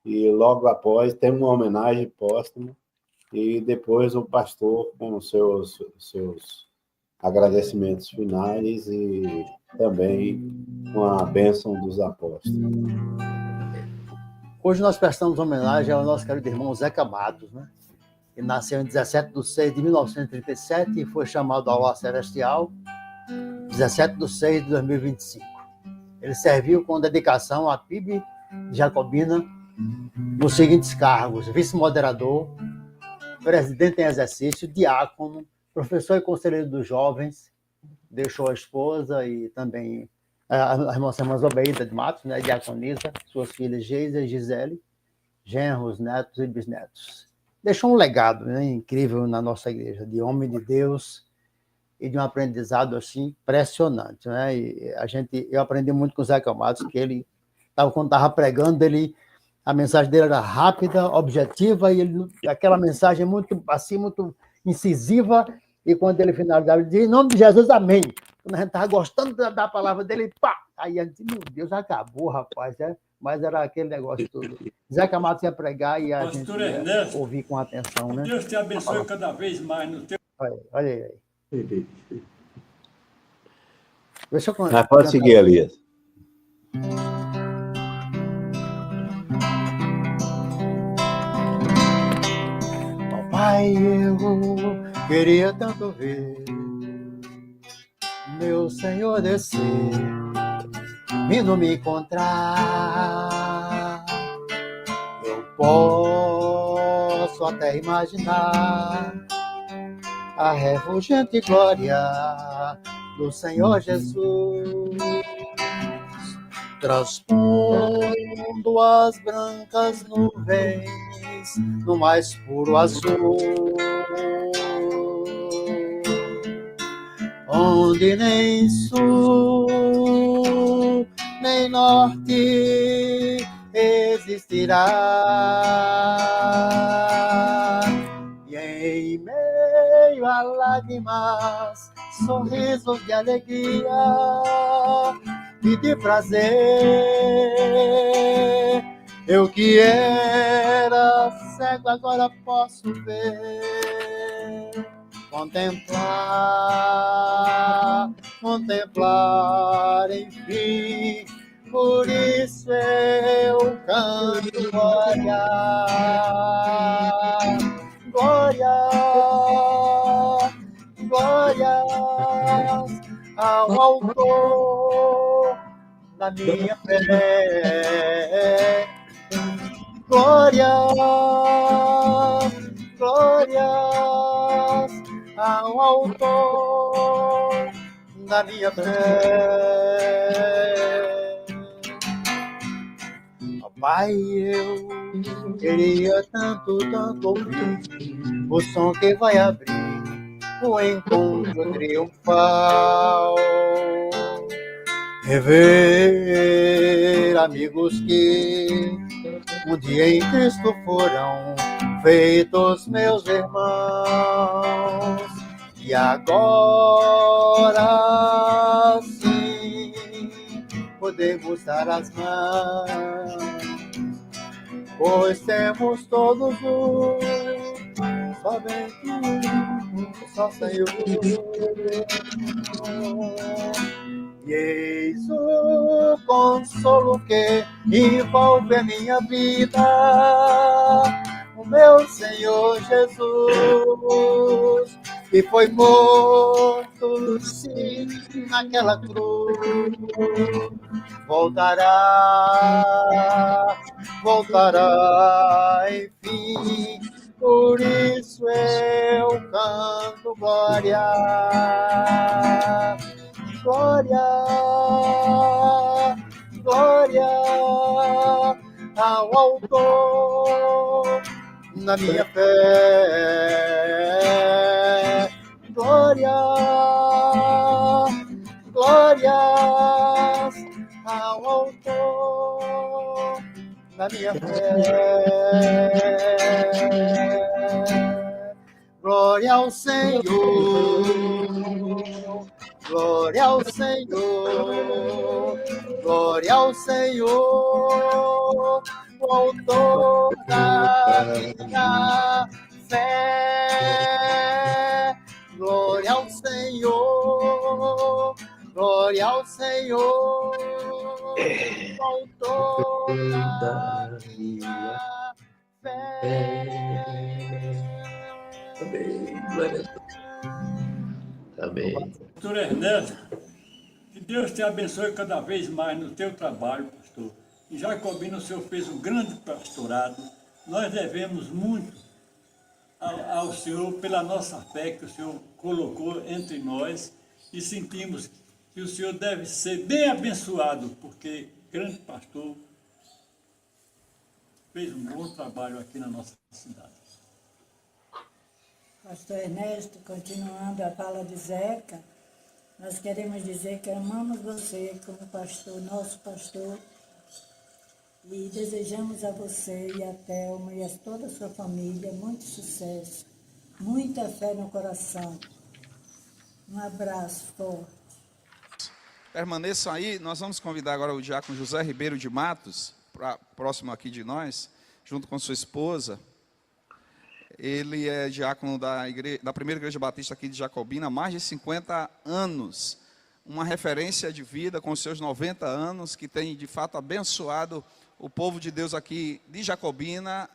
e logo após tem uma homenagem póstuma e depois o pastor com os seus agradecimentos finais e também com a bênção dos apóstolos. Hoje nós prestamos homenagem ao nosso querido irmão Zeca Matos, né? Que nasceu em 17 de 6 de 1937 e foi chamado ao lar celestial 17 de 6 de 2025. Ele serviu com dedicação à PIB Jacobina nos seguintes cargos: vice-moderador, presidente em exercício, diácono, professor e conselheiro dos jovens, deixou a esposa e também a irmã Zobeida de Matos, né, diaconisa, suas filhas Geisa e Gisele, genros, netos e bisnetos. Deixou um legado, né, incrível na nossa igreja, de homem de Deus e de um aprendizado assim impressionante, né? E eu aprendi muito com o Zeca Matos, que ele quando estava pregando, a mensagem dele era rápida, objetiva e aquela mensagem muito incisiva. E quando ele finalizava, ele dizia, em nome de Jesus, amém. Quando a gente estava gostando da palavra dele, pá! Aí a gente, meu Deus, acabou, rapaz. Mas era aquele negócio todo. Zeca Matos ia pregar e a gente ia ouvir com atenção, né? Deus te abençoe cada vez mais no teu... Olha aí. Deixa eu pode seguir, Elias. Papai, eu queria tanto ver meu Senhor descer e não me encontrar. Eu posso até imaginar a refulgente glória do Senhor Jesus, transpondo as brancas nuvens no mais puro azul, onde nem sul nem norte existirá. E em meio a lágrimas, sorrisos de alegria e de prazer. Eu que era cego agora posso ver, contemplar, enfim. Por isso eu canto glória, glória, glórias ao autor da minha fé. Glórias, glórias ao autor da minha fé. Pai, eu queria tanto ouvir o som que vai abrir o encontro triunfal rever amigos que um dia em Cristo foram feitos meus irmãos, e agora sim podemos dar as mãos, pois temos todos um somente um, só Senhor. E eis o consolo que envolve a minha vida, o meu Senhor Jesus, que foi morto, sim, naquela cruz, voltará, enfim, por isso eu canto glória, glória, glória ao autor na minha fé, glória, glórias ao autor na minha fé, glória ao Senhor, glória ao Senhor, glória ao Senhor, o autor da minha fé. Glória ao Senhor, glória ao Senhor, o autor da minha fé. Amém. Glória a Deus. Amém. Pastor Ernesto, que Deus te abençoe cada vez mais no teu trabalho, pastor. Em Jacobina o senhor fez um grande pastorado. Nós devemos muito ao senhor pela nossa fé que o senhor colocou entre nós e sentimos que o senhor deve ser bem abençoado, porque grande pastor fez um bom trabalho aqui na nossa cidade. Pastor Ernesto, continuando a fala de Zeca, nós queremos dizer que amamos você como pastor, nosso pastor, e desejamos a você e a Thelma e a toda a sua família muito sucesso, muita fé no coração. Um abraço forte. Permaneçam aí, nós vamos convidar agora o diácono José Ribeiro de Matos, próximo aqui de nós, junto com sua esposa. Ele é diácono da Primeira Igreja Batista aqui de Jacobina há mais de 50 anos. Uma referência de vida com seus 90 anos, que tem de fato abençoado o povo de Deus aqui de Jacobina,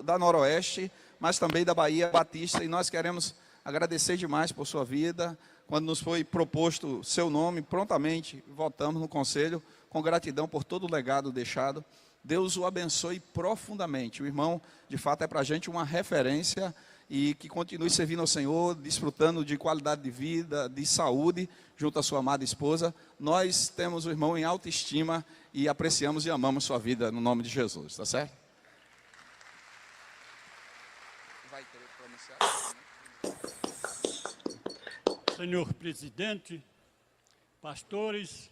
da Noroeste, mas também da Bahia Batista. E nós queremos agradecer demais por sua vida. Quando nos foi proposto seu nome, prontamente votamos no conselho, com gratidão por todo o legado deixado. Deus o abençoe profundamente. O irmão, de fato, é para a gente uma referência e que continue servindo ao Senhor, desfrutando de qualidade de vida, de saúde, junto à sua amada esposa. Nós temos o irmão em alta estima e apreciamos e amamos sua vida no nome de Jesus, tá certo? Vai querer pronunciar? Senhor presidente, pastores,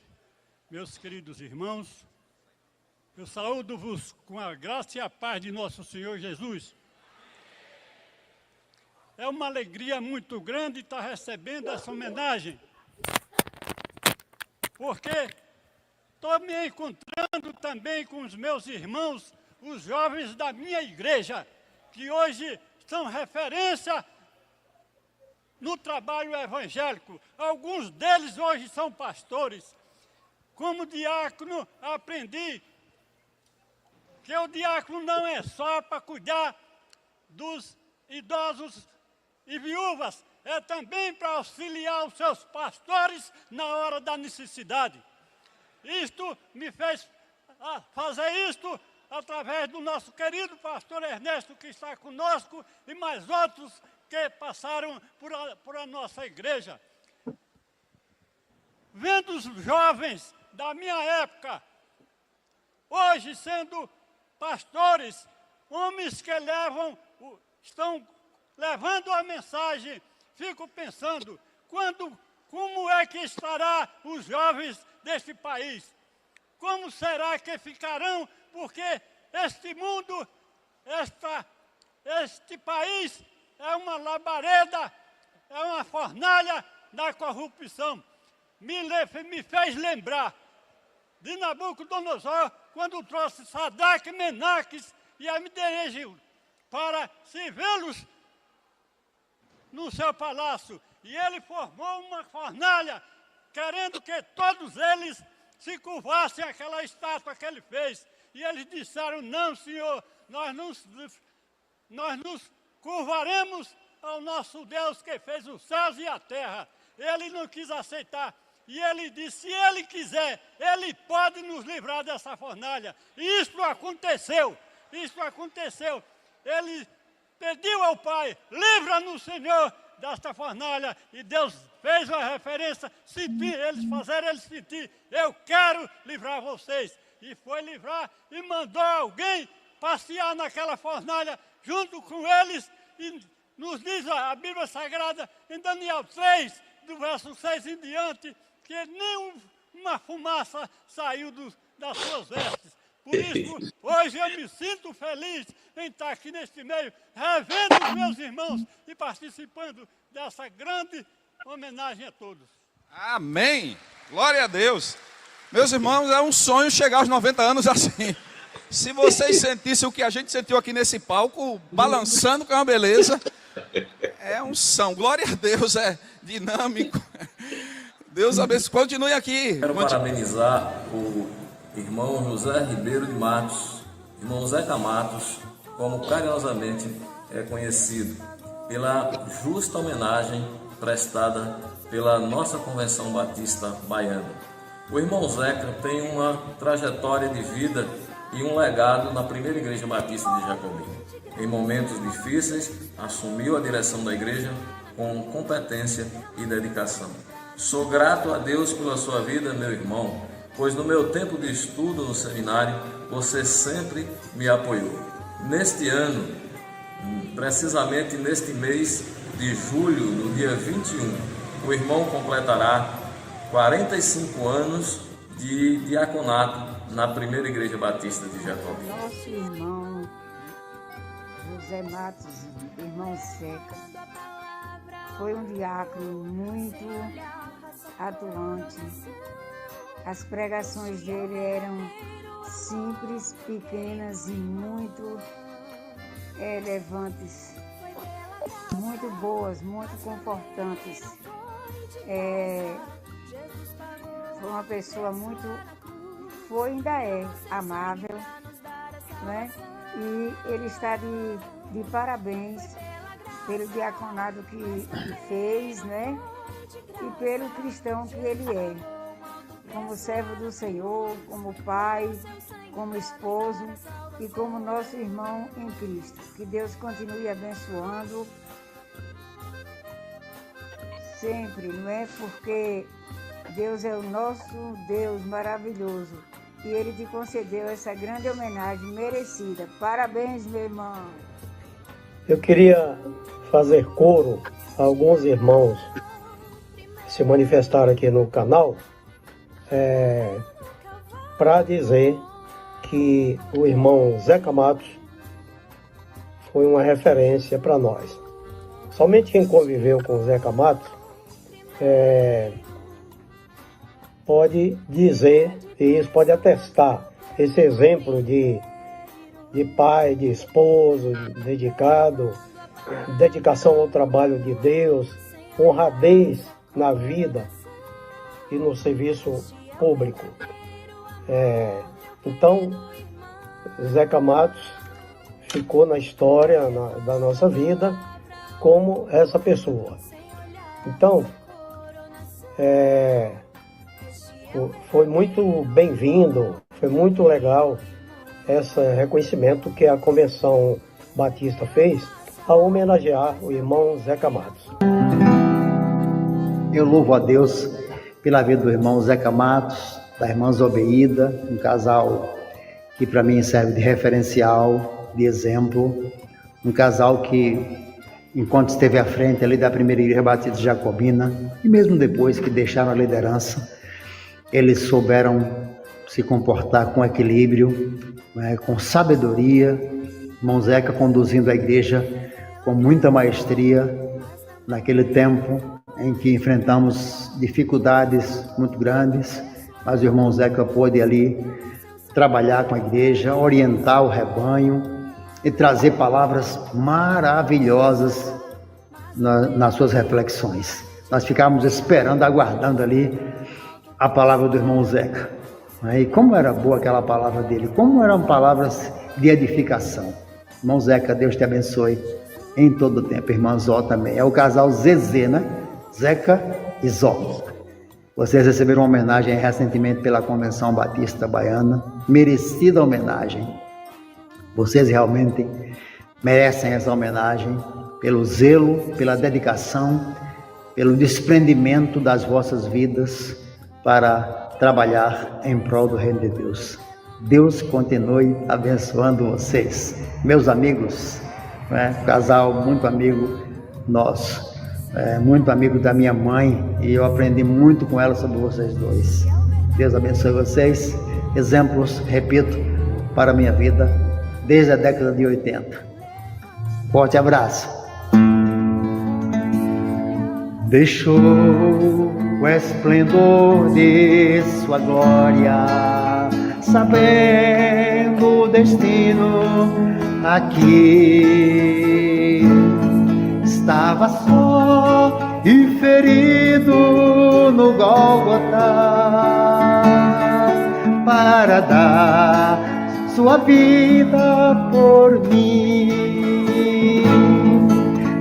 meus queridos irmãos, eu saúdo-vos com a graça e a paz de nosso Senhor Jesus. É uma alegria muito grande estar recebendo essa homenagem, porque estou me encontrando também com os meus irmãos, os jovens da minha igreja, que hoje são referência no trabalho evangélico. Alguns deles hoje são pastores. Como diácono, aprendi que o diácono não é só para cuidar dos idosos e viúvas, é também para auxiliar os seus pastores na hora da necessidade. Isto me fez fazer isto através do nosso querido pastor Ernesto, que está conosco, e mais outros que passaram por a nossa igreja. Vendo os jovens da minha época, hoje sendo pastores, homens que estão levando a mensagem, fico pensando, como é que estará os jovens deste país? Como será que ficarão? Porque este mundo, este país é uma labareda, é uma fornalha da corrupção. Me fez lembrar de Nabucodonosor, quando trouxe Sadraque, Menaques e Abdenego para servi-los no seu palácio. E ele formou uma fornalha, querendo que todos eles se curvassem àquela estátua que ele fez. E eles disseram, não, senhor, nós nos curvaremos ao nosso Deus que fez os céus e a terra. Ele não quis aceitar. E ele disse, se ele quiser, ele pode nos livrar dessa fornalha. E isto aconteceu. Ele pediu ao Pai, livra-nos, Senhor, desta fornalha. E Deus fez uma referência, eles sentir, eu quero livrar vocês. E foi livrar e mandou alguém passear naquela fornalha junto com eles. E nos diz a Bíblia Sagrada, em Daniel 3, do verso 6 em diante, que nenhuma fumaça saiu das suas vestes. Por isso, hoje eu me sinto feliz em estar aqui neste meio, revendo os meus irmãos e participando dessa grande homenagem a todos. Amém! Glória a Deus! Meus irmãos, é um sonho chegar aos 90 anos assim. Se vocês sentissem o que a gente sentiu aqui nesse palco, balançando com uma beleza, é um som. Glória a Deus, é dinâmico. Deus abençoe. Continue aqui. Quero parabenizar o irmão José Ribeiro de Matos, irmão Zeca Matos, como carinhosamente é conhecido, pela justa homenagem prestada pela nossa Convenção Batista Baiana. O irmão Zeca tem uma trajetória de vida e um legado na primeira Igreja Batista de Jacobim. Em momentos difíceis, assumiu a direção da igreja com competência e dedicação. Sou grato a Deus pela sua vida, meu irmão, pois no meu tempo de estudo no seminário, você sempre me apoiou. Neste ano, precisamente neste mês de julho, no dia 21, o irmão completará 45 anos de diaconato na primeira Igreja Batista de Jacobim. Nosso irmão José Matos, irmão Zeca, foi um diácono muito atuante. As pregações dele eram simples, pequenas e muito relevantes, muito boas, muito confortantes. Foi uma pessoa ainda é amável, né? E ele está de parabéns pelo diaconado que fez, né? E pelo cristão que ele é. Como servo do Senhor, como pai, como esposo e como nosso irmão em Cristo. Que Deus continue abençoando sempre, não é? Porque Deus é o nosso Deus maravilhoso e Ele te concedeu essa grande homenagem merecida. Parabéns, meu irmão. Eu queria fazer coro a alguns irmãos que se manifestaram aqui no canal para dizer que o irmão Zeca Matos foi uma referência para nós. Somente quem conviveu com o Zeca Matos pode dizer, e isso pode atestar, esse exemplo de pai, de esposo, dedicado, dedicação ao trabalho de Deus, honradez na vida e no serviço público. Então, Zeca Matos ficou na história da nossa vida como essa pessoa. Então, foi muito bem-vindo, foi muito legal esse reconhecimento que a Convenção Batista fez ao homenagear o irmão Zeca Matos. Eu louvo a Deus pela vida do irmão Zeca Matos, da irmã Zobeida, um casal que para mim serve de referencial, de exemplo, um casal que enquanto esteve à frente ali da primeira igreja batista jacobina, e mesmo depois que deixaram a liderança, eles souberam se comportar com equilíbrio, né, com sabedoria. Irmão Zeca conduzindo a igreja com muita maestria naquele tempo em que enfrentamos dificuldades muito grandes, mas o irmão Zeca pôde ali trabalhar com a igreja, orientar o rebanho e trazer palavras maravilhosas nas suas reflexões. Nós ficávamos esperando, aguardando ali a palavra do irmão Zeca. E como era boa aquela palavra dele, como eram palavras de edificação. Irmão Zeca, Deus te abençoe em todo o tempo. Irmã Zó também. É o casal Zezé, né? Zeca e Zó. Vocês receberam uma homenagem recentemente pela Convenção Batista Baiana. Merecida homenagem. Vocês realmente merecem essa homenagem pelo zelo, pela dedicação, pelo desprendimento das vossas vidas para trabalhar em prol do reino de Deus. Deus continue abençoando vocês. Meus amigos, casal muito amigo nosso, muito amigo da minha mãe, e eu aprendi muito com ela sobre vocês dois. Deus abençoe vocês. Exemplos, repito, para a minha vida, desde a década de 80. Forte abraço. Deixou o esplendor de sua glória, sabendo o destino aqui. Estava só e ferido no Gólgota para dar sua vida por mim.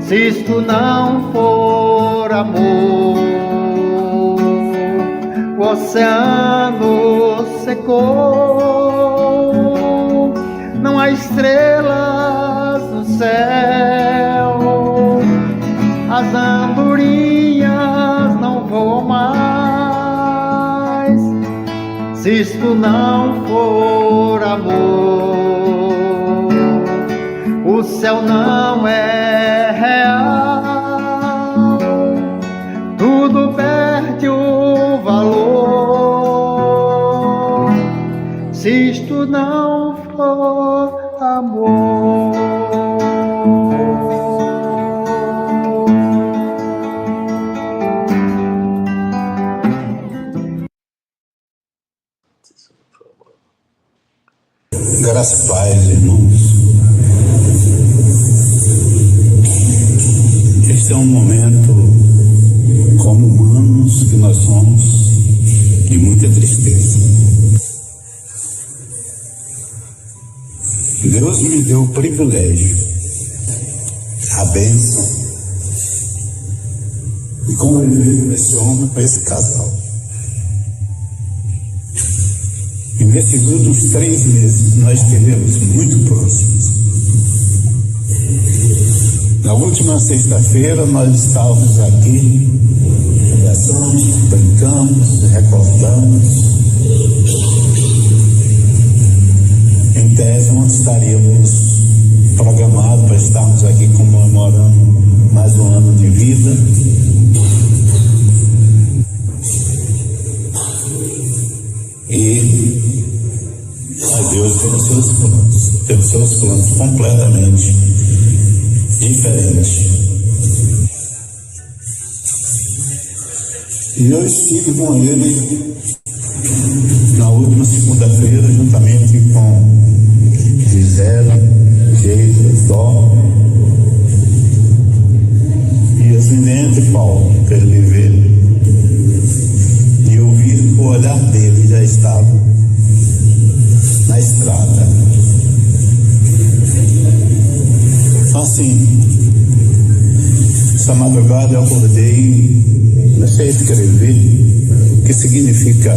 Se isto não for amor, o oceano secou, não há estrelas no céu, as andorinhas não voam mais. Se isto não for amor, o céu não é real, tudo perde o valor, se isto não for amor. Graças a paz, irmãos. Este é um momento, como humanos que nós somos, de muita tristeza. Deus me deu o privilégio, a bênção, de conviver com esse homem, com esse casal. E nesses últimos 3 meses nós estivemos muito próximos. Na última sexta-feira nós estávamos aqui, conversamos, brincamos, recordamos. Em tese, nós estaríamos programados para estarmos aqui comemorando mais um ano de vida. Mas Deus tem os seus planos completamente diferentes. E eu estive com ele na última segunda-feira, juntamente com Gisela, Geisa, Dó e Yasminete e Paulo, para ele ver. E eu vi que o olhar dele já estava na estrada. Assim, essa madrugada eu acordei, comecei a escrever o que significa,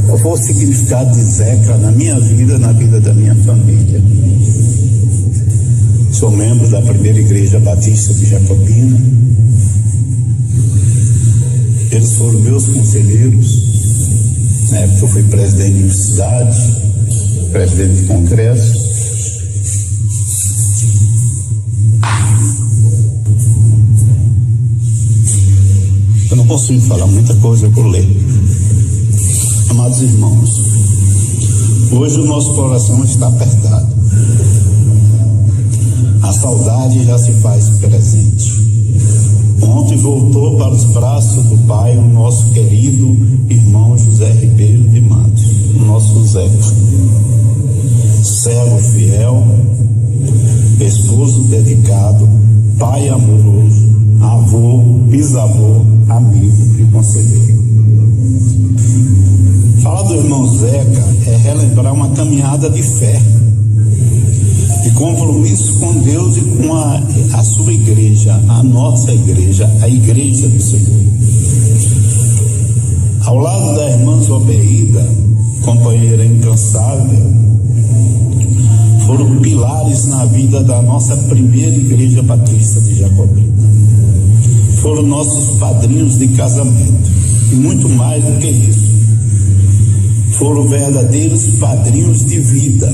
qual foi o significado de Zeca na minha vida, na vida da minha família. Sou membro da primeira igreja batista de Jacobina. Eles foram meus conselheiros. Na época eu fui presidente de universidade, presidente de congresso. consigo falar muita coisa, eu vou ler. Amados irmãos, hoje o nosso coração está apertado. A saudade já se faz presente. Ontem voltou para os braços do Pai o nosso querido irmão José Ribeiro de Matos, o nosso Zeca. Servo fiel, esposo dedicado, pai amoroso, avô, bisavô, amigo e conselheiro. Falar do irmão Zeca é relembrar uma caminhada de fé, de compromisso com Deus e com a sua igreja, a nossa igreja, a igreja do Senhor. Ao lado da irmã Zobeida, companheira incansável, foram pilares na vida da nossa primeira igreja batista de Jacobina. Foram nossos padrinhos de casamento e muito mais do que isso. Foram verdadeiros padrinhos de vida,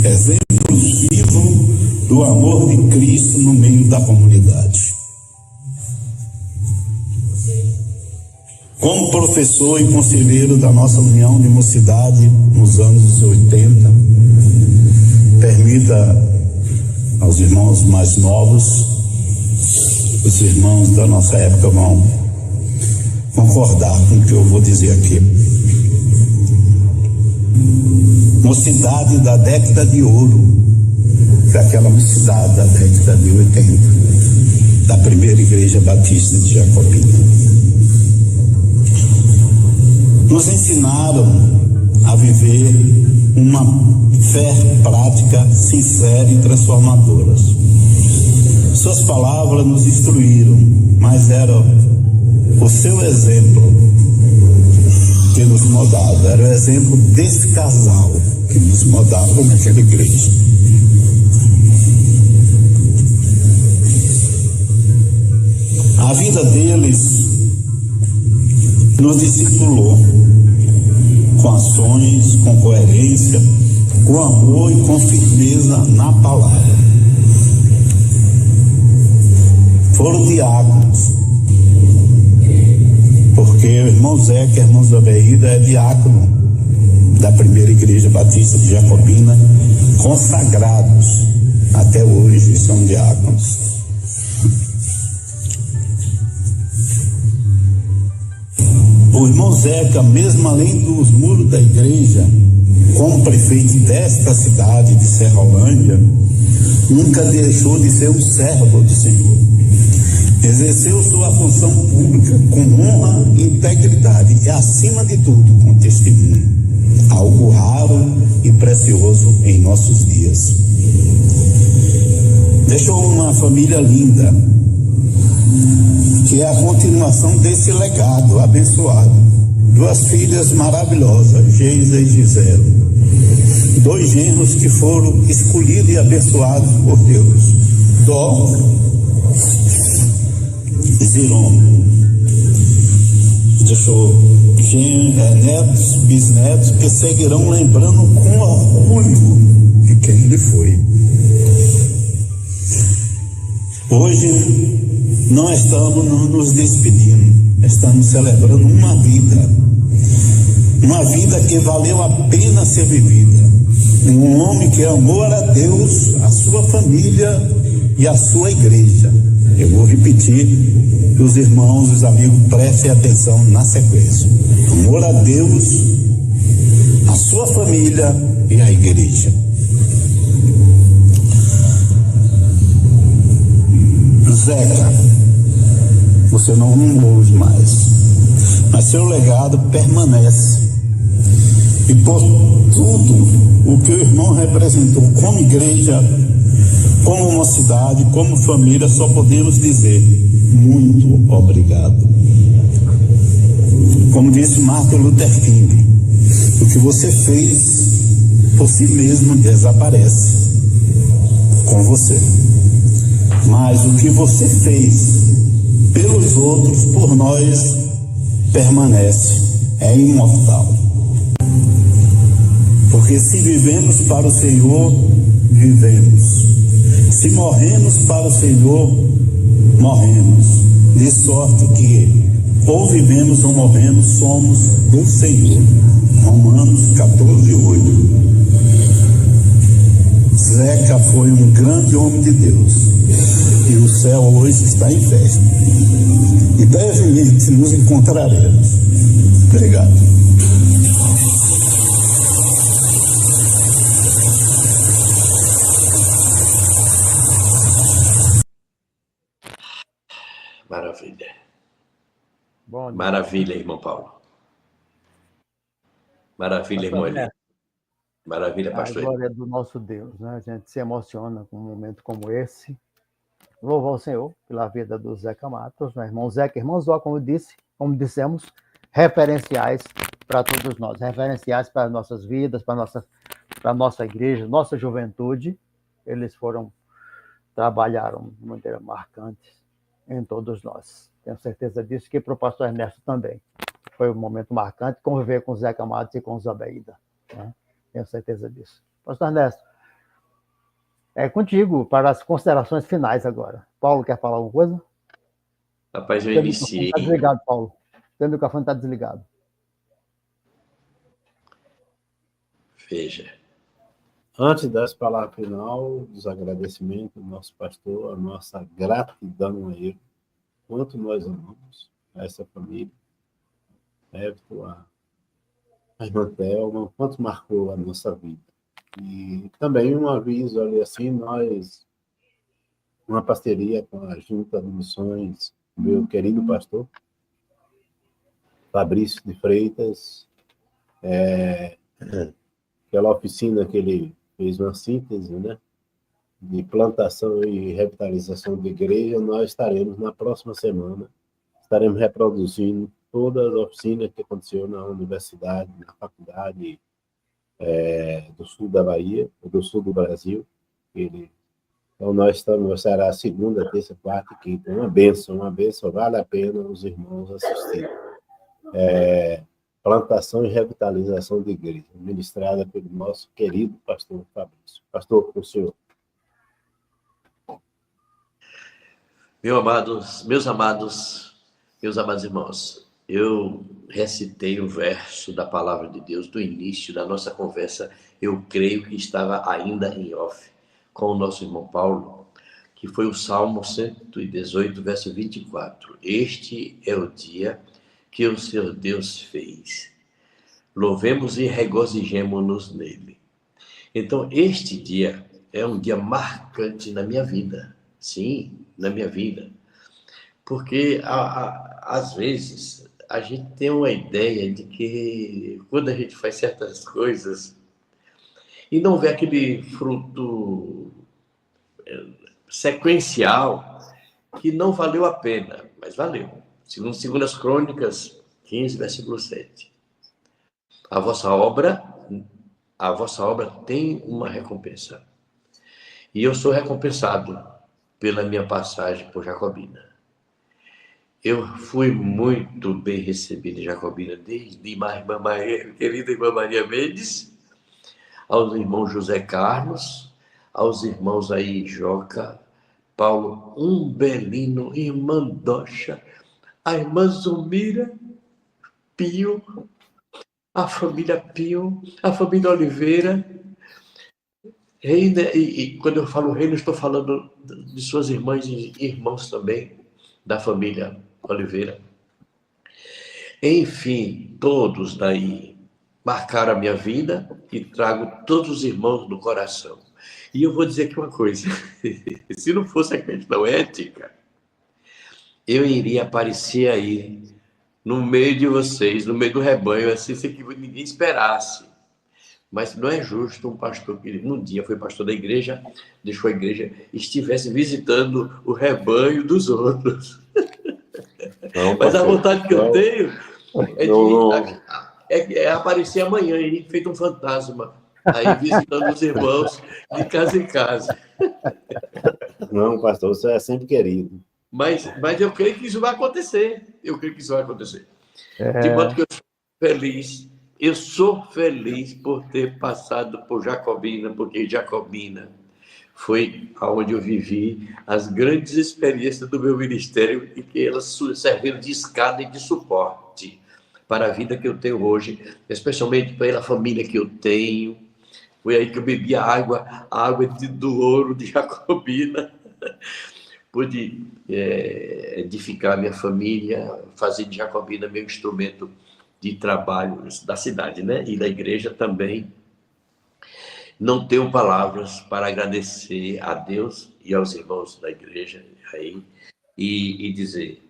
exemplos vivos do amor de Cristo no meio da comunidade. Como professor e conselheiro da nossa União de Mocidade nos anos 80, permita aos irmãos mais novos, os irmãos da nossa época vão concordar com o que eu vou dizer aqui. Mocidade da década de ouro, daquela mocidade da década de 80, da primeira igreja batista de Jacobina. Nos ensinaram a viver uma fé prática, sincera e transformadora. Suas palavras nos instruíram, mas era o seu exemplo que nos moldava, era o exemplo desse casal que nos moldava naquela igreja. A vida deles nos discipulou com ações, com coerência, com amor e com firmeza na palavra. Foram diáconos, porque o irmão Zeca e a irmã Zobeida é diácono da primeira igreja batista de Jacobina, consagrados até hoje, são diáconos. O irmão Zeca, mesmo além dos muros da igreja, como prefeito desta cidade de Serrolândia, nunca deixou de ser um servo do Senhor. Exerceu sua função pública com honra e integridade e, acima de tudo, com testemunho. Algo raro e precioso em nossos dias. Deixou uma família linda, que é a continuação desse legado abençoado. 2 filhas maravilhosas, Geisa e Gisele. 2 genros que foram escolhidos e abençoados por Deus, Dó e Ziron. Deixou netos, bisnetos que seguirão lembrando com orgulho de quem ele foi. Hoje não estamos nos despedindo, estamos celebrando uma vida que valeu a pena ser vivida. Um homem que amou a Deus, a sua família e a sua igreja. Eu vou repetir, que os irmãos, os amigos prestem atenção na sequência. Amor a Deus, a sua família e a igreja. Zeca, você não ouve mais, mas seu legado permanece. E por tudo o que o irmão representou como igreja, como uma cidade, como família, só podemos dizer muito obrigado. Como disse Martin Luther King, o que você fez por si mesmo desaparece com você. Mas o que você fez pelos outros, por nós, permanece, é imortal. Porque se vivemos para o Senhor, vivemos. Se morremos para o Senhor, morremos. De sorte que ou vivemos ou morremos, somos do Senhor. Romanos 14:8. Zeca foi um grande homem de Deus e o céu hoje está em festa e brevemente nos encontraremos. Obrigado. Maravilha. Bom, maravilha, irmão Paulo. Maravilha, irmão Eli. Maravilha, pastor. A glória do nosso Deus, né? A gente se emociona com um momento como esse. Louvo ao Senhor pela vida do Zeca Matos, né? Irmão Zeca, irmão Zó, como dissemos, referenciais para todos nós, referenciais para as nossas vidas, para a nossa igreja, nossa juventude. Eles trabalharam de maneira marcante em todos nós. Tenho certeza disso, que para o pastor Ernesto também. Foi um momento marcante conviver com o Zeca Matos e com o Zobeida, né? Tenho certeza disso. Pastor Ernesto, é contigo para as considerações finais agora. Paulo, quer falar alguma coisa? Rapaz, eu iniciei. Está desligado, Paulo. Seu microfone está desligado. Veja. Antes dessa palavra final, dos agradecimentos ao nosso pastor, a nossa gratidão a ele, quanto nós amamos essa família, a irmã Thelma, quanto marcou a nossa vida. E também um aviso ali assim, nós, uma parceria com a Junta de Missões, meu querido pastor, Fabrício de Freitas, aquela oficina que ele fez uma síntese, né, de plantação e revitalização de igreja, nós estaremos na próxima semana, estaremos reproduzindo todas as oficinas que aconteceu na universidade, na faculdade do sul da Bahia, do sul do Brasil. Então, será a segunda, terça, quarta e quinta. Uma bênção, vale a pena os irmãos assistirem. Plantação e revitalização de igreja, ministrada pelo nosso querido pastor Fabrício. Pastor, com o senhor. Meus amados irmãos, eu recitei um verso da palavra de Deus do início da nossa conversa, eu creio que estava ainda em off, com o nosso irmão Paulo, que foi o Salmo 118, verso 24. Este é o dia que o Senhor Deus fez. Louvemos e regozijemo-nos nele. Então, este dia é um dia marcante na minha vida. Sim, na minha vida. Porque, às vezes, a gente tem uma ideia de que quando a gente faz certas coisas e não vê aquele fruto sequencial, que não valeu a pena, mas valeu. Segundo as Crônicas 15, versículo 7. A vossa obra tem uma recompensa. E eu sou recompensado pela minha passagem por Jacobina. Eu fui muito bem recebido em Jacobina, desde querida irmã Maria Mendes, aos irmãos José Carlos, aos irmãos aí Joca, Paulo Umbelino, irmã Docha, a irmã Zumira, Pio, a família Pio, a família Oliveira. Reina, e quando eu falo reina, eu estou falando de suas irmãs e irmãos também, da família Oliveira. Enfim, todos daí marcaram a minha vida e trago todos os irmãos no coração. E eu vou dizer aqui uma coisa, se não fosse a questão ética, eu iria aparecer aí, no meio de vocês, no meio do rebanho, assim, sem que ninguém esperasse. Mas não é justo um pastor que num dia foi pastor da igreja, deixou a igreja, estivesse visitando o rebanho dos outros. Não, mas a vontade que eu tenho é aparecer amanhã aí, feito um fantasma, aí visitando os irmãos de casa em casa. Não, pastor, você é sempre querido. Mas eu creio que isso vai acontecer. De modo que eu sou feliz. Eu sou feliz por ter passado por Jacobina, porque Jacobina foi onde eu vivi as grandes experiências do meu ministério e que elas serviram de escada e de suporte para a vida que eu tenho hoje, especialmente pela família que eu tenho. Foi aí que eu bebi a água do ouro de Jacobina. Pude edificar minha família, fazer de Jacobina meu instrumento de trabalho da cidade, né? E da igreja também. Não tenho palavras para agradecer a Deus e aos irmãos da igreja aí e dizer: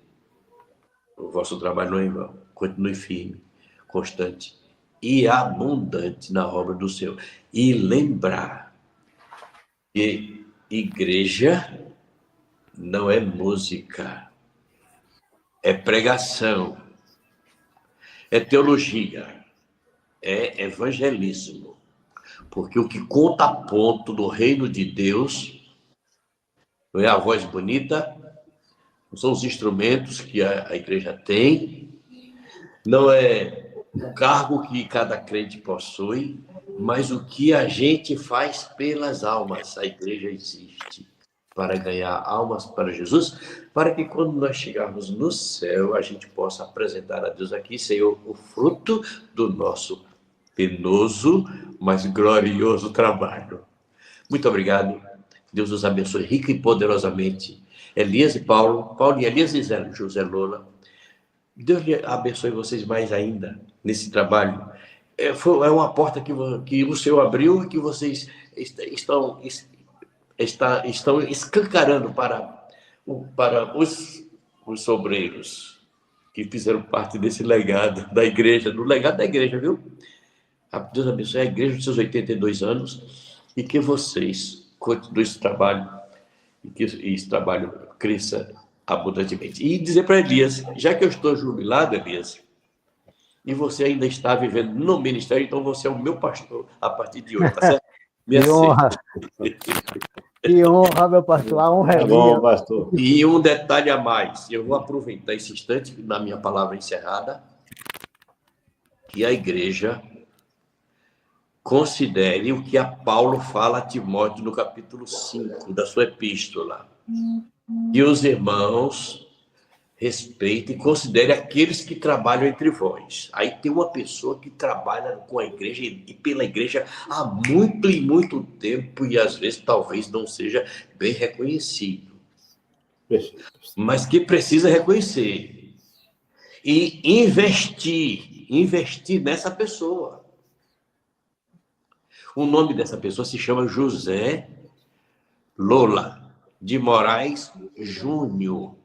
o vosso trabalho não é em vão. Continue firme, constante e abundante na obra do Senhor. E lembrar que igreja não é música, é pregação, é teologia, é evangelismo. Porque o que conta ponto do reino de Deus não é a voz bonita, não são os instrumentos que a igreja tem, não é o cargo que cada crente possui, mas o que a gente faz pelas almas. A igreja existe para ganhar almas para Jesus, para que quando nós chegarmos no céu, a gente possa apresentar a Deus aqui, Senhor, o fruto do nosso penoso, mas glorioso trabalho. Muito obrigado. Deus os abençoe rica e poderosamente. Elias e Paulo e Elias e José Lola. Deus abençoe vocês mais ainda nesse trabalho. É uma porta que o Senhor abriu e que vocês estão escancarando para os obreiros que fizeram parte desse legado da igreja, do legado da igreja, viu? Deus abençoe a igreja dos seus 82 anos e que vocês continuem esse trabalho e que esse trabalho cresça abundantemente. E dizer para Elias, já que eu estou jubilado, Elias, e você ainda está vivendo no ministério, então você é o meu pastor a partir de hoje, tá certo? Que honra! Que honra, meu pastor, a honra é minha. Bom, pastor. E um detalhe a mais, eu vou aproveitar esse instante, na minha palavra encerrada, que a igreja considere o que a Paulo fala a Timóteo no capítulo 5 da sua epístola. Que os irmãos respeitem e considerem aqueles que trabalham entre vós. Aí tem uma pessoa que trabalha com a igreja e pela igreja há muito e muito tempo e às vezes talvez não seja bem reconhecido. Mas que precisa reconhecer e investir nessa pessoa. O nome dessa pessoa se chama José Lola de Moraes Júnior.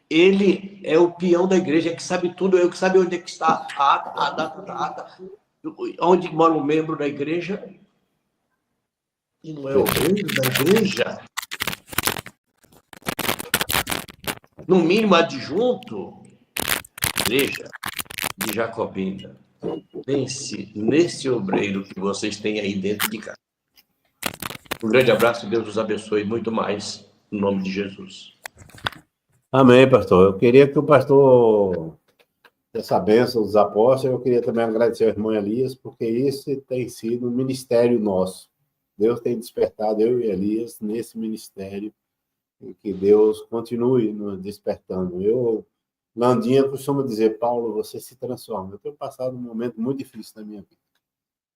Ele é o peão da igreja, que sabe tudo, que sabe onde é que está a data, onde mora o membro da igreja, e não é o membro da igreja. No mínimo, adjunto, igreja de Jacobina. Pense nesse obreiro que vocês têm aí dentro de casa. Um grande abraço, Deus os abençoe muito mais, no nome de Jesus. Amém, pastor. Eu queria que o pastor, essa bênção dos apóstolos, eu queria também agradecer ao irmão Elias, porque esse tem sido um ministério nosso. Deus tem despertado eu e Elias nesse ministério, e que Deus continue nos despertando. Landinha costuma dizer, Paulo, você se transforma. Eu tenho passado um momento muito difícil na minha vida,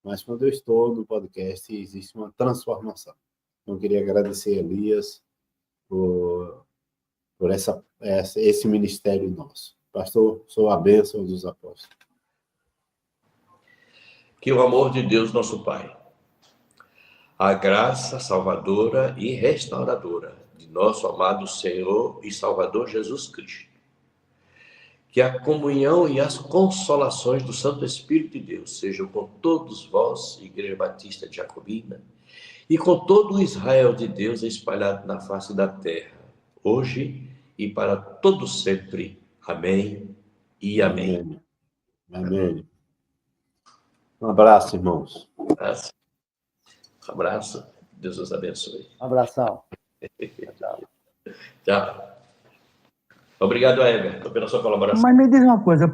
mas quando eu estou no podcast, existe uma transformação. Então, eu queria agradecer a Elias por esse ministério nosso. Pastor, sou a bênção dos apóstolos. Que o amor de Deus, nosso Pai, a graça salvadora e restauradora de nosso amado Senhor e Salvador Jesus Cristo, que a comunhão e as consolações do Santo Espírito de Deus sejam com todos vós, Igreja Batista de Jacobina, e com todo o Israel de Deus espalhado na face da terra, hoje e para todo sempre. Amém e amém. Amém. Um abraço, irmãos. Um abraço. Deus os abençoe. Um abração. Tchau. Obrigado, Everton, pela sua colaboração. Mas me diz uma coisa,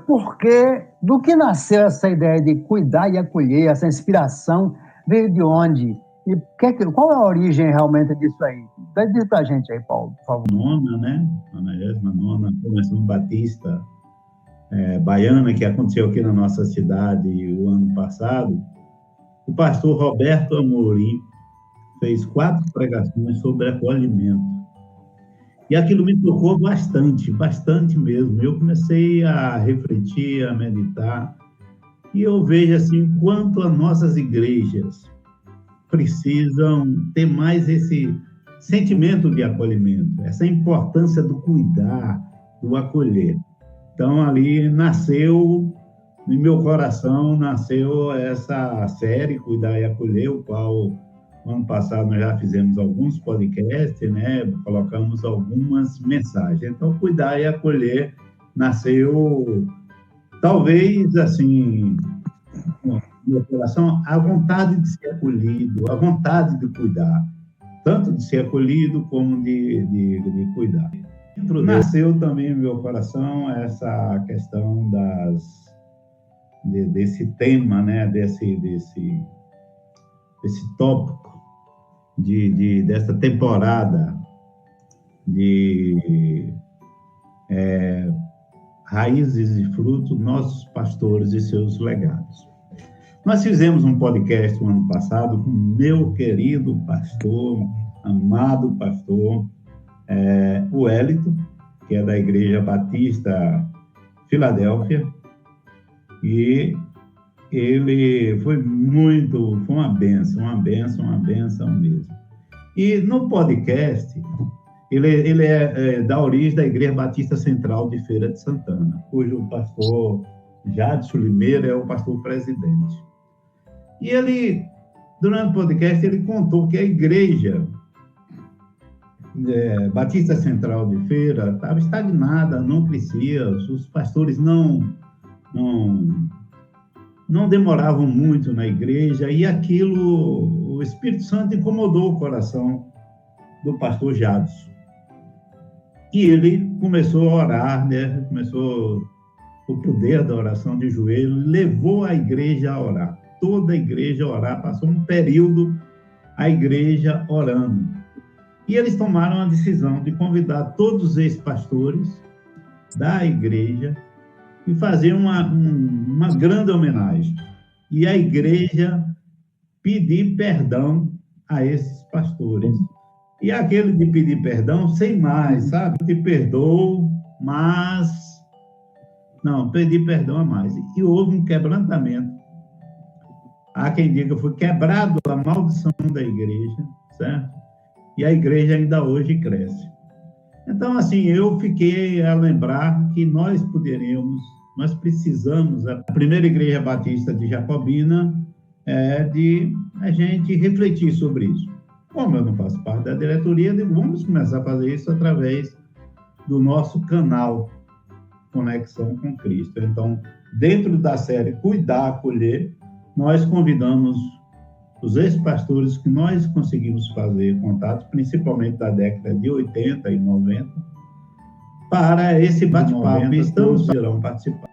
do que nasceu essa ideia de cuidar e acolher, essa inspiração, veio de onde? E qual é a origem realmente disso aí? Diz pra gente aí, Paulo, por favor. Nona, né? 99ª Convenção Batista Baiana, que aconteceu aqui na nossa cidade o ano passado. O pastor Roberto Amorim fez 4 pregações sobre acolhimento. E aquilo me tocou bastante, bastante mesmo. Eu comecei a refletir, a meditar, e eu vejo assim, quanto as nossas igrejas precisam ter mais esse sentimento de acolhimento, essa importância do cuidar, do acolher. Então, ali nasceu, no meu coração, nasceu essa série, Cuidar e Acolher, o qual, ano passado, nós já fizemos alguns podcasts, né? Colocamos algumas mensagens. Então, Cuidar e Acolher nasceu, talvez, assim, no meu coração, a vontade de ser acolhido, a vontade de cuidar, tanto de ser acolhido como de cuidar. Nasceu também no meu coração essa questão desse tema, né? desse tópico, dessa temporada de Raízes e Frutos, Nossos Pastores e Seus Legados. Nós fizemos um podcast no ano passado com meu querido pastor, amado pastor, o Wellington, que é da Igreja Batista Filadélfia, e ele foi uma bênção mesmo. E no podcast, ele é da origem da Igreja Batista Central de Feira de Santana, cujo pastor Jadson Limeira é o pastor presidente. E ele, durante o podcast, ele contou que a Igreja Batista Central de Feira estava estagnada, não crescia, os pastores não demoravam muito na igreja, e aquilo, o Espírito Santo incomodou o coração do pastor Jadson. E ele começou a orar, né? Começou o poder da oração de joelho, levou a igreja a orar, toda a igreja a orar, passou um período a igreja orando. E eles tomaram a decisão de convidar todos os ex-pastores da igreja e fazer uma grande homenagem. E a igreja pedir perdão a esses pastores. E aquele de pedir perdão, sem mais, sabe? Te perdoo, mas... Não, pedir perdão a mais. E houve um quebrantamento. Há quem diga que foi quebrado a maldição da igreja, certo? E a igreja ainda hoje cresce. Então, assim, eu fiquei a lembrar que nós precisamos, a primeira igreja batista de Jacobina, de a gente refletir sobre isso. Como eu não faço parte da diretoria, digo, vamos começar a fazer isso através do nosso canal Conexão com Cristo. Então, dentro da série Cuidar, Acolher, nós convidamos os ex-pastores que nós conseguimos fazer contato, principalmente da década de 80 e 90, para esse bate-papo, e estamos irão participar.